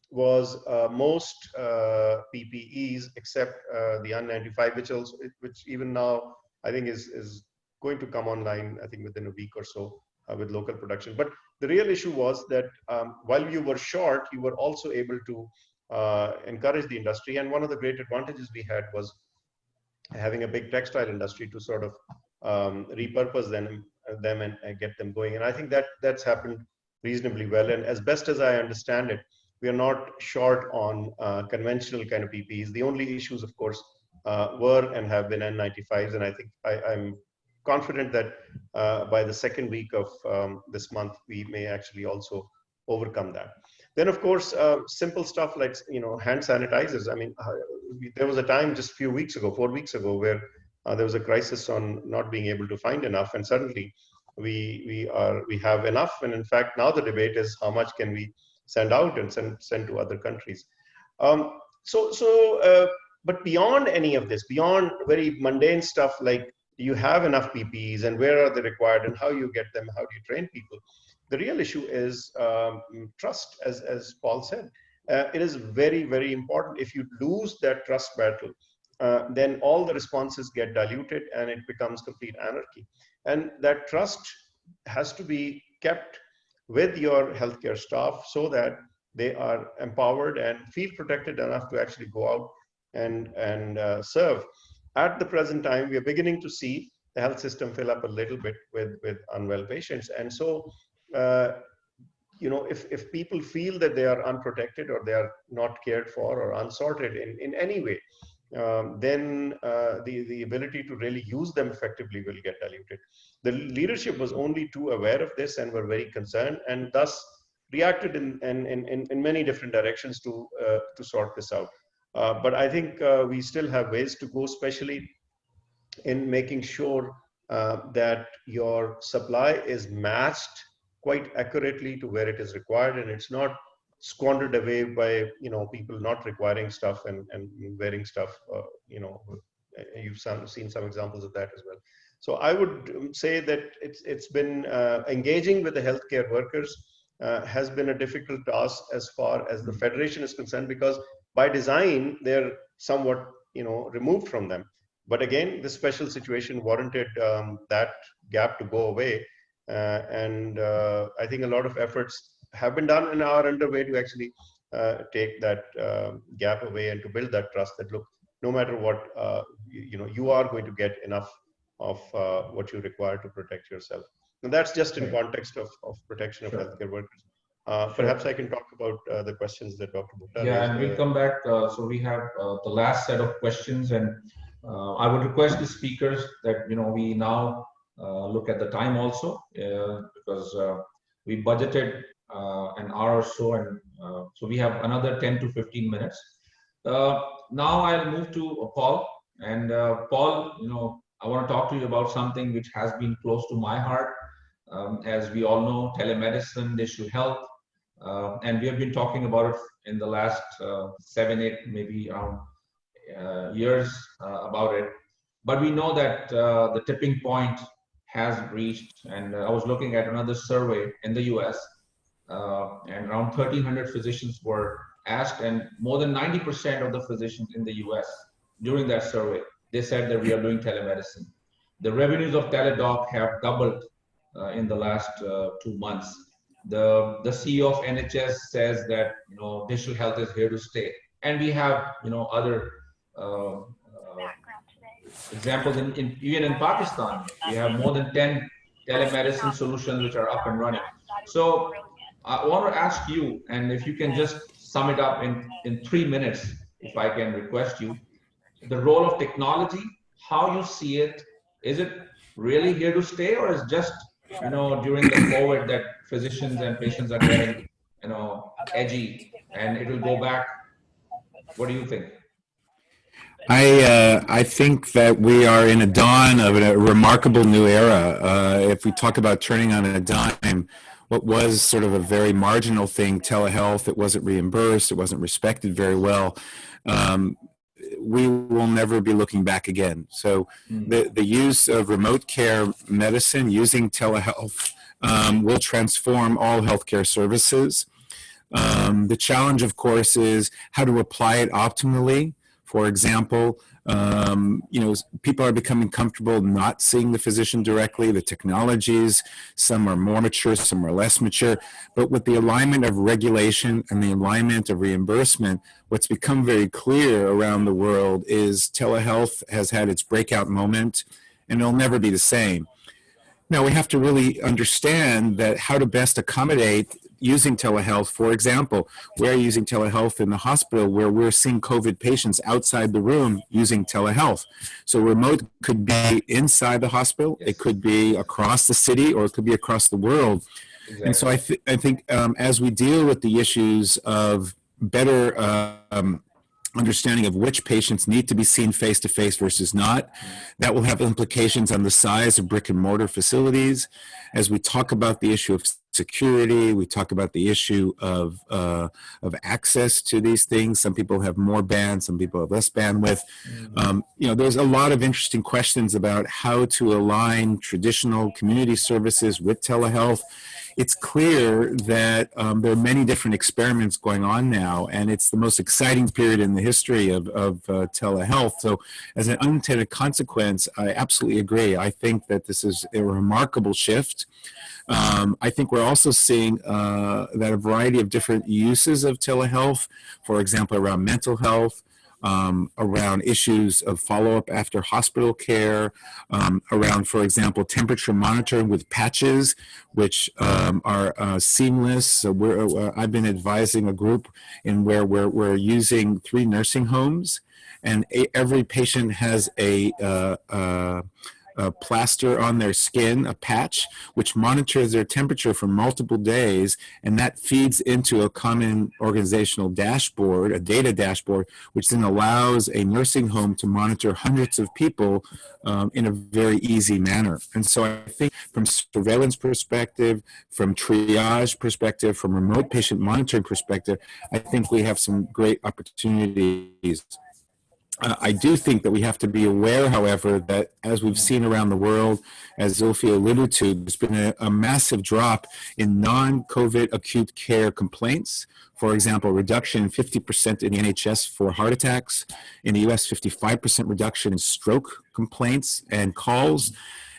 was most PPEs, except the N95, which even now I think is going to come online, I think within a week or so with local production. But the real issue was that while you were short, you were also able to encourage the industry. And one of the great advantages we had was having a big textile industry to sort of repurpose them and get them going. And I think that's happened reasonably well. And as best as I understand it, we are not short on conventional kind of PPEs. The only issues, of course, were and have been N95s. And I think I'm confident that by the second week of this month, we may actually also overcome that. Then, of course, simple stuff like hand sanitizers. I mean, there was a time just a few weeks ago, 4 weeks ago, where there was a crisis on not being able to find enough, and suddenly we have enough. And in fact, now the debate is how much can we send out and send to other countries. But beyond any of this, beyond very mundane stuff like you have enough PPEs and where are they required and how you get them, how do you train people, the real issue is trust, as Paul said. It is very, very important. If you lose that trust battle, then all the responses get diluted and it becomes complete anarchy. And that trust has to be kept with your healthcare staff so that they are empowered and feel protected enough to actually go out and serve. At the present time, we are beginning to see the health system fill up a little bit with unwell patients. And so, if people feel that they are unprotected or they are not cared for or unsorted in any way, then the ability to really use them effectively will get diluted. The leadership was only too aware of this and were very concerned, and thus reacted in many different directions to sort this out. But I think we still have ways to go, especially in making sure that your supply is matched quite accurately to where it is required, and it's not squandered away by people not requiring stuff and wearing stuff. You've seen some examples of that as well. So I would say that it's been engaging with the healthcare workers has been a difficult task as far as the federation is concerned, because by design they're somewhat removed from them. But again, this special situation warranted that gap to go away, and I think a lot of efforts have been done and are underway to actually take that gap away and to build that trust that, look, no matter what, you are going to get enough of what you require to protect yourself. And that's just in context of protection of healthcare workers. Perhaps I can talk about the questions that Dr. Bhutta Yeah, raised. and we'll come back. So we have the last set of questions, and I would request the speakers that we now look at the time also, because we budgeted an hour or so, and so we have another 10 to 15 minutes. Now I'll move to Paul, and Paul, I want to talk to you about something which has been close to my heart. As we all know, telemedicine, digital health, and we have been talking about it in the last 7, 8, maybe around years about it. But we know that the tipping point has reached, and I was looking at another survey in the US, and around 1,300 physicians were asked, and more than 90% of the physicians in the US during that survey, they said that we are doing telemedicine. The revenues of Teladoc have doubled in the last 2 months. The CEO of NHS says that digital health is here to stay, and we have other examples even in Pakistan. We have more than 10 telemedicine solutions which are up and running. So I want to ask you, and if you can just sum it up in 3 minutes, if I can request you, the role of technology, how you see it. Is it really here to stay, or is just during the COVID that physicians and patients are getting edgy, and it will go back? What do you think? I think that we are in a dawn of a remarkable new era. If we talk about turning on a dime, what was sort of a very marginal thing, telehealth, it wasn't reimbursed, it wasn't respected very well. We will never be looking back again. So the use of remote care medicine using telehealth will transform all healthcare services. The challenge, of course, is how to apply it optimally. For example, people are becoming comfortable not seeing the physician directly. The technologies, some are more mature, some are less mature. But with the alignment of regulation and the alignment of reimbursement, what's become very clear around the world is telehealth has had its breakout moment, and it'll never be the same. Now, we have to really understand that how to best accommodate using telehealth. For example, we're using telehealth in the hospital where we're seeing COVID patients outside the room using telehealth. So remote could be inside the hospital, it could be across the city, or it could be across the world. Exactly. And so I think as we deal with the issues of better understanding of which patients need to be seen face-to-face versus not, that will have implications on the size of brick and mortar facilities. As we talk about the issue of security, we talk about the issue of access to these things. Some people have more band, some people have less bandwidth. There's a lot of interesting questions about how to align traditional community services with telehealth. it's clear that there are many different experiments going on now, and it's the most exciting period in the history of telehealth. So as an unintended consequence, I absolutely agree. I think that this is a remarkable shift. I think we're also seeing that a variety of different uses of telehealth, for example, around mental health, around issues of follow-up after hospital care, around, for example, temperature monitoring with patches, which are seamless. So I've been advising a group in where we're using 3 nursing homes, and every patient has a plaster on their skin, a patch, which monitors their temperature for multiple days, and that feeds into a common organizational dashboard, a data dashboard, which then allows a nursing home to monitor hundreds of people in a very easy manner. And so I think from surveillance perspective, from triage perspective, from remote patient monitoring perspective, I think we have some great opportunities. I do think that we have to be aware, however, that as we've seen around the world, as Zulfi alluded to, there's been a massive drop in non-COVID acute care complaints. For example, reduction in 50% in the NHS for heart attacks. In the US, 55% reduction in stroke complaints and calls.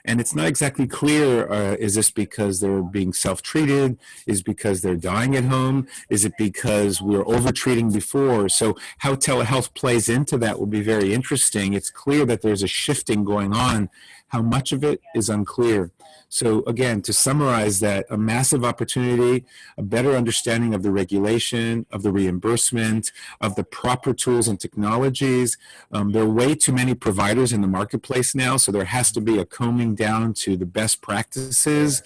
And it's not exactly clear, is this because they're being self-treated? Is it because they're dying at home? Is it because we were over-treating before? So how telehealth plays into that will be very interesting. It's clear that there's a shifting going on. How much of it is unclear. So again, to summarize that, a massive opportunity, a better understanding of the regulation, of the reimbursement, of the proper tools and technologies. There are way too many providers in the marketplace now, so there has to be a combing down to the best practices.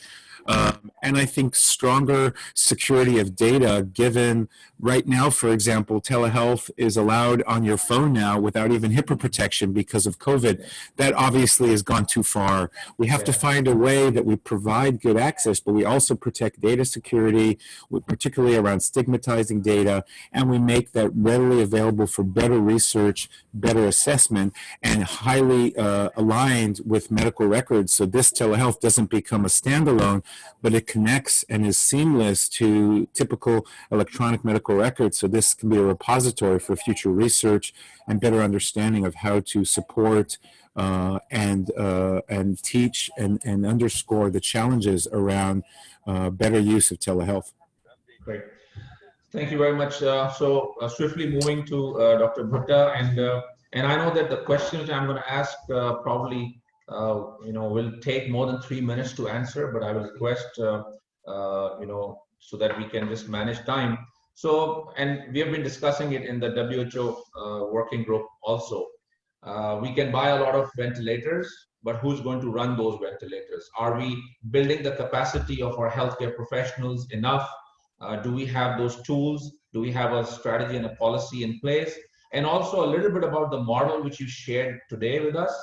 And I think stronger security of data, given right now, for example, telehealth is allowed on your phone now without even HIPAA protection because of COVID. That obviously has gone too far. We have to find a way that we provide good access, but we also protect data security, particularly around stigmatizing data, and we make that readily available for better research, better assessment, and highly aligned with medical records. So this telehealth doesn't become a standalone, but it connects and is seamless to typical electronic medical records. So this can be a repository for future research and better understanding of how to support and teach and underscore the challenges around better use of telehealth. Great. Thank you very much. Swiftly moving to Dr. Bhutta, and I know that the questions I'm going to ask probably will take more than 3 minutes to answer, but I will request, so that we can just manage time. So, and we have been discussing it in the WHO working group also. We can buy a lot of ventilators, but who's going to run those ventilators? Are we building the capacity of our healthcare professionals enough? Do we have those tools? Do we have a strategy and a policy in place? And also a little bit about the model which you shared today with us,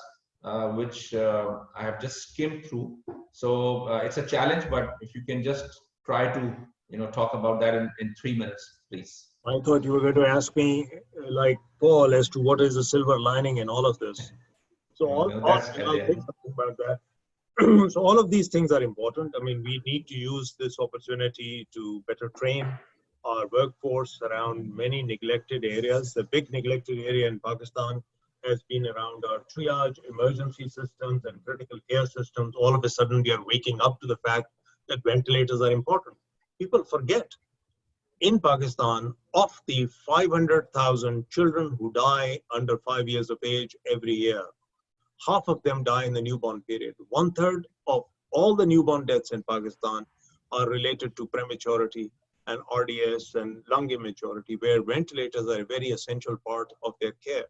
which I have just skimmed through. So it's a challenge, but if you can just try to talk about that in 3 minutes, please. I thought you were going to ask me, like Paul, as to what is the silver lining in all of this. So I'll think about that. So all of these things are important. I mean, we need to use this opportunity to better train our workforce around many neglected areas. The big neglected area in Pakistan has been around our triage, emergency systems, and critical care systems. All of a sudden, we are waking up to the fact that ventilators are important. People forget. In Pakistan, of the 500,000 children who die under 5 years of age every year, half of them die in the newborn period. 1/3 of all the newborn deaths in Pakistan are related to prematurity and RDS and lung immaturity, where ventilators are a very essential part of their care.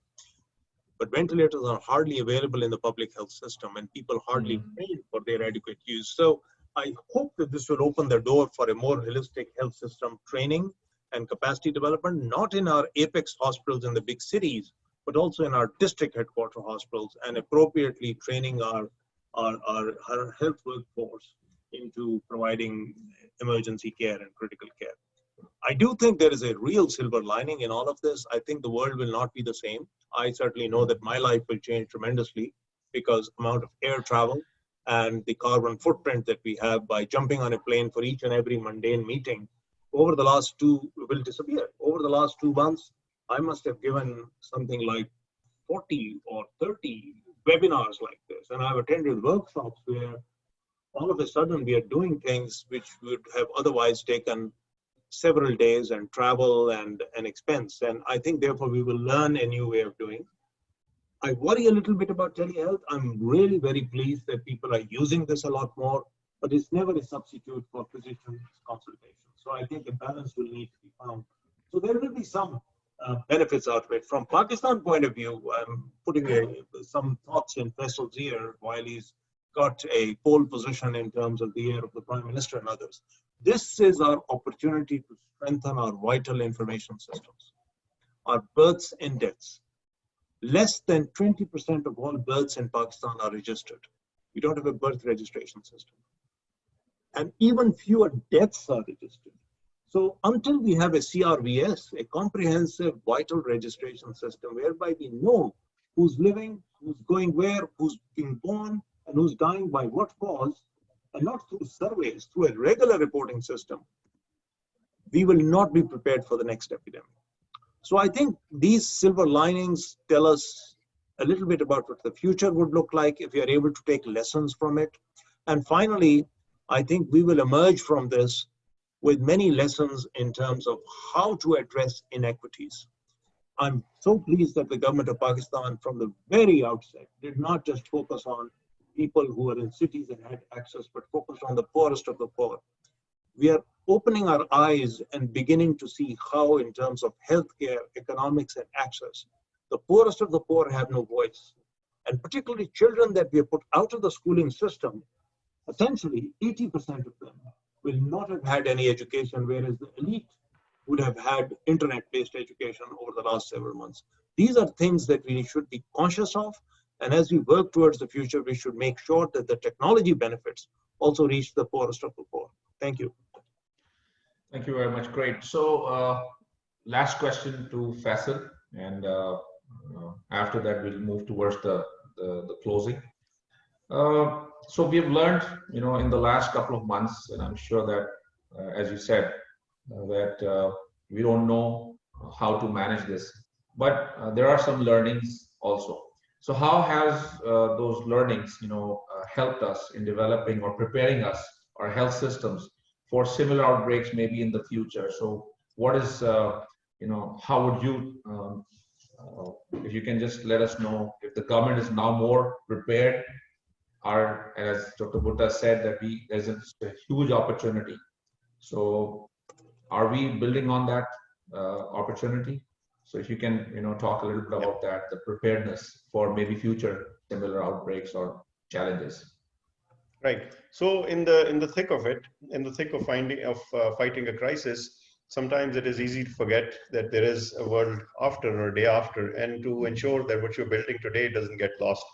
But ventilators are hardly available in the public health system, and people hardly pay for their adequate use. So I hope that this will open the door for a more holistic health system training and capacity development, not in our apex hospitals in the big cities, but also in our district headquarter hospitals, and appropriately training our health workforce into providing emergency care and critical care. I do think there is a real silver lining in all of this. I think the world will not be the same. I certainly know that my life will change tremendously because amount of air travel, and the carbon footprint that we have by jumping on a plane for each and every mundane meeting over the last will disappear. Over the last 2 months, I must have given something like 40 or 30 webinars like this. And I've attended workshops where all of a sudden we are doing things which would have otherwise taken several days and travel and expense. And I think therefore we will learn a new way of doing. I worry a little bit about telehealth. I'm really very pleased that people are using this a lot more, but it's never a substitute for physician consultation. So I think a balance will need to be found. So there will be some benefits out of it. From Pakistan point of view, I'm putting some thoughts in Faisal's ear while he's got a pole position in terms of the ear of the Prime Minister and others. This is our opportunity to strengthen our vital information systems, our births and deaths. Less than 20% of all births in Pakistan are registered. We don't have a birth registration system. And even fewer deaths are registered. So until we have a CRVS, a comprehensive vital registration system, whereby we know who's living, who's going where, who's being born, and who's dying by what cause, and not through surveys, through a regular reporting system, we will not be prepared for the next epidemic. So I think these silver linings tell us a little bit about what the future would look like if we are able to take lessons from it. And finally, I think we will emerge from this with many lessons in terms of how to address inequities. I'm so pleased that the government of Pakistan from the very outset did not just focus on people who are in cities and had access, but focused on the poorest of the poor. We are opening our eyes and beginning to see how, in terms of healthcare, economics, and access, the poorest of the poor have no voice. And particularly children that we have put out of the schooling system, essentially 80% of them will not have had any education, whereas the elite would have had internet-based education over the last several months. These are things that we should be conscious of. And as we work towards the future, we should make sure that the technology benefits also reach the poorest of the poor. Thank you. Thank you very much. Great. So last question to Faisal, and after that we'll move towards the closing. So we have learned, in the last couple of months, and I'm sure that, as you said, that we don't know how to manage this, but there are some learnings also. So how has those learnings, helped us in developing or preparing us, our health systems, for similar outbreaks maybe in the future? So what is, how would you, if you can just let us know if the government is now more prepared, or as Dr. Bhutta said, that there's a huge opportunity. So are we building on that opportunity? So if you can, talk a little bit about that, the preparedness for maybe future similar outbreaks or challenges. Right. So in the thick of it, in the thick of fighting a crisis, sometimes it is easy to forget that there is a world after or a day after, and to ensure that what you're building today doesn't get lost.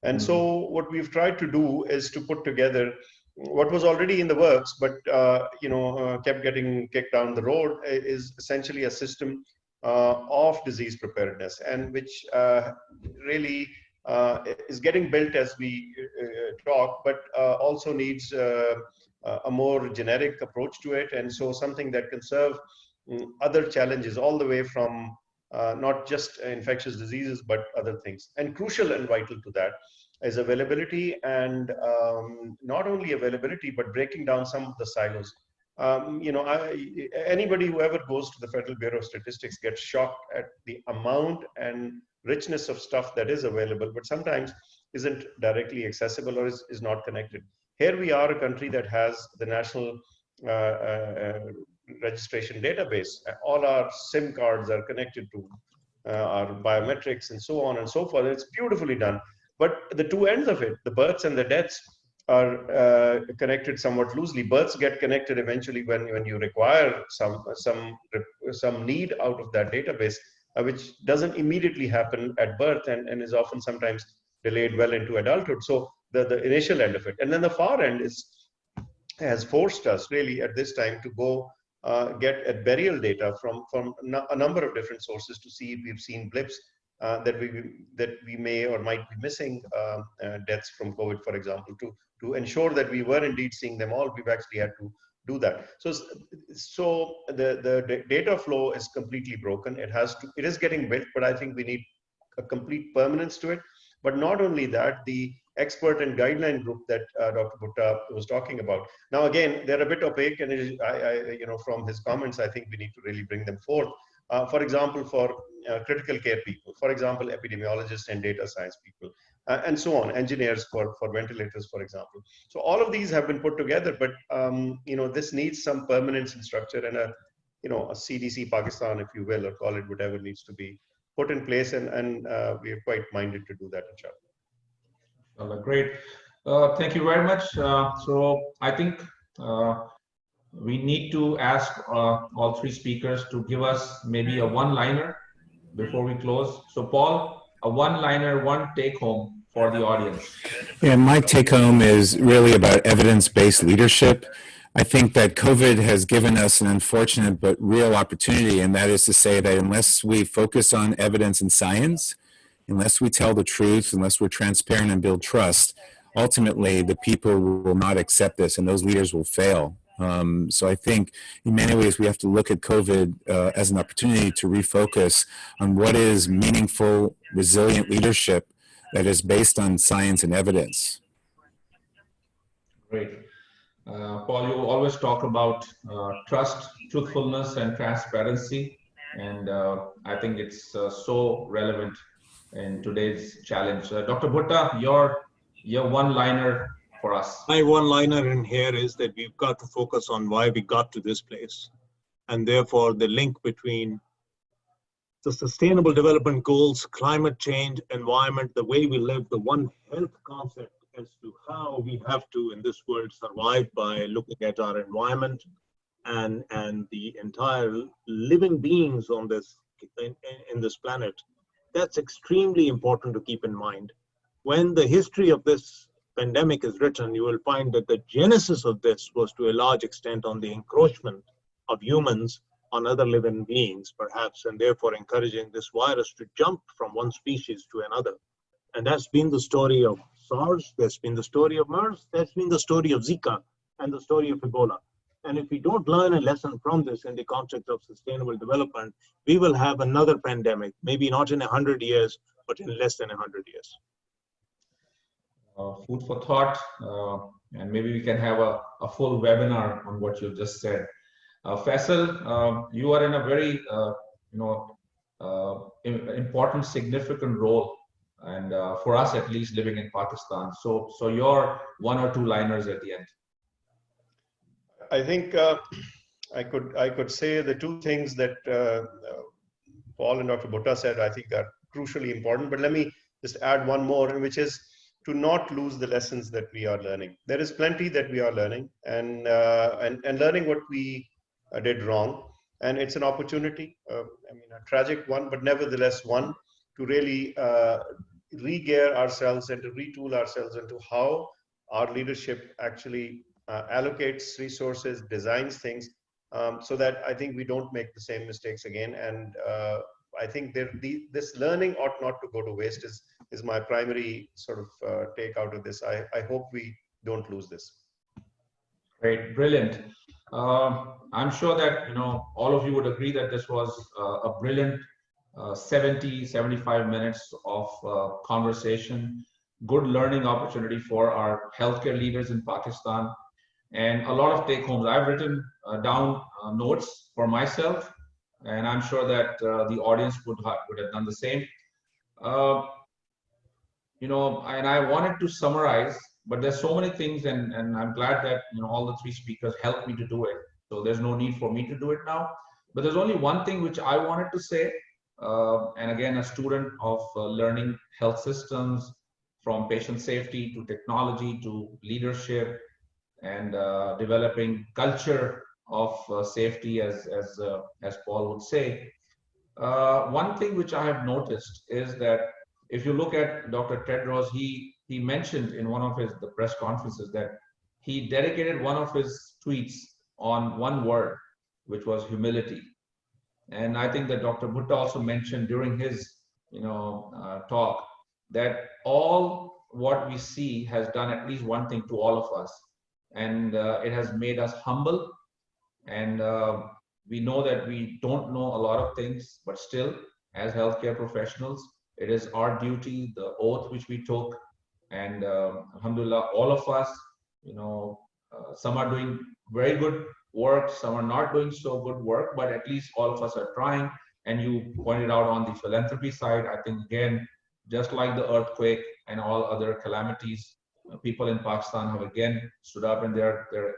And so what we've tried to do is to put together what was already in the works, but kept getting kicked down the road, is essentially a system of disease preparedness, and which really is getting built as we talk, but also needs a more generic approach to it. And so something that can serve other challenges all the way from not just infectious diseases, but other things. And crucial and vital to that is availability, and not only availability, but breaking down some of the silos. Anybody who ever goes to the Federal Bureau of Statistics gets shocked at the amount and richness of stuff that is available, but sometimes isn't directly accessible or is not connected. Here we are, a country that has the national registration database. All our SIM cards are connected to our biometrics and so on and so forth. It's beautifully done. But the two ends of it, the births and the deaths, are connected somewhat loosely. Births get connected eventually when you require some need out of that database, which doesn't immediately happen at birth and is often sometimes delayed well into adulthood. So the initial end of it. And then the far end has forced us really at this time to go get at burial data from a number of different sources to see if we've seen blips that we may or might be missing deaths from COVID, for example, to to ensure that we were indeed seeing them all, we've actually had to do that. So the data flow is completely broken. It is getting built, but I think we need a complete permanence to it. But not only that, the expert and guideline group that Dr. Bhutta was talking about. Now, again, they're a bit opaque, and from his comments, I think we need to really bring them forth. For example, for critical care people, for example, epidemiologists and data science people, and so on, engineers for ventilators, for example. So all of these have been put together, but this needs some permanence and structure, and a CDC Pakistan, if you will, or call it whatever, needs to be put in place, and we are quite minded to do that, inshallah. Great. Thank you very much. So I think we need to ask all three speakers to give us maybe a one-liner before we close. So Paul, a one-liner, one take-home for the audience. Yeah, my take-home is really about evidence-based leadership. I think that COVID has given us an unfortunate but real opportunity, and that is to say that unless we focus on evidence and science, unless we tell the truth, unless we're transparent and build trust, ultimately the people will not accept this, and those leaders will fail. So I think in many ways we have to look at COVID as an opportunity to refocus on what is meaningful, resilient leadership that is based on science and evidence. Great. Paul, you always talk about trust, truthfulness, and transparency. And I think it's so relevant in today's challenge. Dr. Bhutta, your one-liner for us. My one-liner in here is that we've got to focus on why we got to this place. And therefore, the link between the Sustainable Development Goals, climate change, environment, the way we live, the One Health concept as to how we have to, in this world, survive by looking at our environment and the entire living beings on this in this planet. That's extremely important to keep in mind. When the history of this pandemic is written, you will find that the genesis of this was to a large extent on the encroachment of humans on other living beings, perhaps, and therefore encouraging this virus to jump from one species to another. And that's been the story of SARS, that's been the story of MERS, that's been the story of Zika, and the story of Ebola. And if we don't learn a lesson from this in the context of sustainable development, we will have another pandemic, maybe not in 100 years, but in less than 100 years. Food for thought, and maybe we can have a full webinar on what you just said. Faisal, you are in a very important, significant role, and for us at least living in Pakistan. So your one or two liners at the end. I think I could say the two things that Paul and Dr. Bhutta said, I think are crucially important. But let me just add one more, which is to not lose the lessons that we are learning. There is plenty that we are learning, and learning what we did wrong. And it's an opportunity, a tragic one, but nevertheless one, to really re-gear ourselves and to retool ourselves into how our leadership actually allocates resources, designs things, so that I think we don't make the same mistakes again. And I think this learning ought not to go to waste is my primary sort of take out of this. I hope we don't lose this. Great, brilliant. I'm sure that all of you would agree that this was a brilliant 75 minutes of conversation, good learning opportunity for our healthcare leaders in Pakistan, and a lot of take-homes. I've written down notes for myself, and I'm sure that the audience would have done the same. And I wanted to summarize, but there's so many things, and I'm glad that all the three speakers helped me to do it. So there's no need for me to do it now. But there's only one thing which I wanted to say, and again, a student of learning health systems, from patient safety to technology to leadership, and developing culture of safety, as Paul would say. One thing which I have noticed is that if you look at Dr. Tedros, he mentioned in one of the press conferences that he dedicated one of his tweets on one word, which was humility. And I think that Dr. Bhutta also mentioned during his talk that all what we see has done at least one thing to all of us, and it has made us humble. And we know that we don't know a lot of things, but still, as healthcare professionals, it is our duty, the oath which we took, and alhamdulillah, all of us, some are doing very good work, some are not doing so good work, but at least all of us are trying. And you pointed out on the philanthropy side, I think again, just like the earthquake and all other calamities, people in Pakistan have again stood up, and they're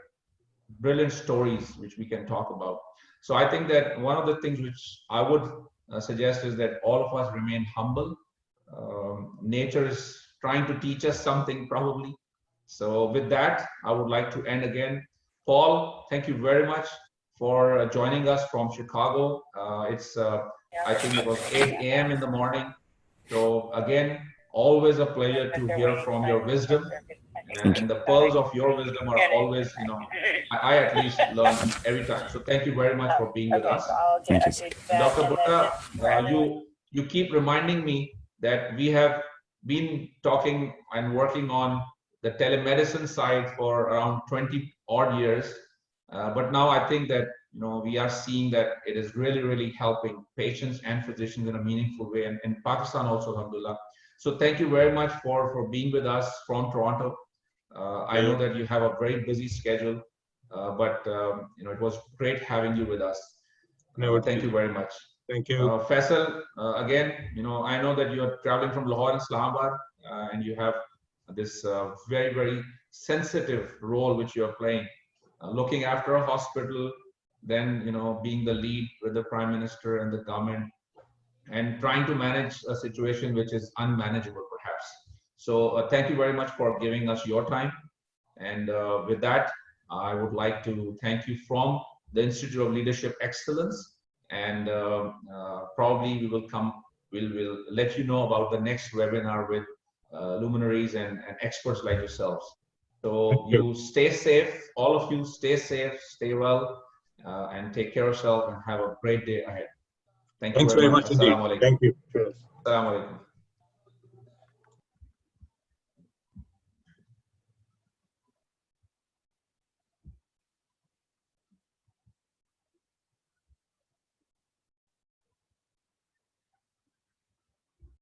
brilliant stories which we can talk about. So I think that one of the things which I would suggest is that all of us remain humble. Nature is trying to teach us something probably. So with that, I would like to end again. Paul, thank you very much for joining us from Chicago. I think it was 8 a.m. in the morning. So again, always a pleasure to hear from your wisdom. And the pearls of your wisdom are always, I at least learn every time. So thank you very much for being with us. Thank you. Dr. Bhutta, you keep reminding me that we have been talking and working on the telemedicine side for around 20 odd years. But now I think that, we are seeing that it is really, really helping patients and physicians in a meaningful way, and in Pakistan also, alhamdulillah. So thank you very much for being with us from Toronto. I know that you have a very busy schedule, but it was great having you with us. Thank you very much. Thank you. Faisal, again, I know that you are traveling from Lahore and Islamabad, and you have this very, very sensitive role which you are playing, looking after a hospital, then being the lead with the Prime Minister and the government, and trying to manage a situation which is unmanageable perhaps. So thank you very much for giving us your time. And with that, I would like to thank you from the Institute of Leadership Excellence. And probably we'll let you know about the next webinar with luminaries and experts like yourselves. So you stay safe, all of you stay safe, stay well, and take care of yourself, and have a great day ahead. Thank you very much. Thanks very much indeed. Thank you. Assalamu alaikum.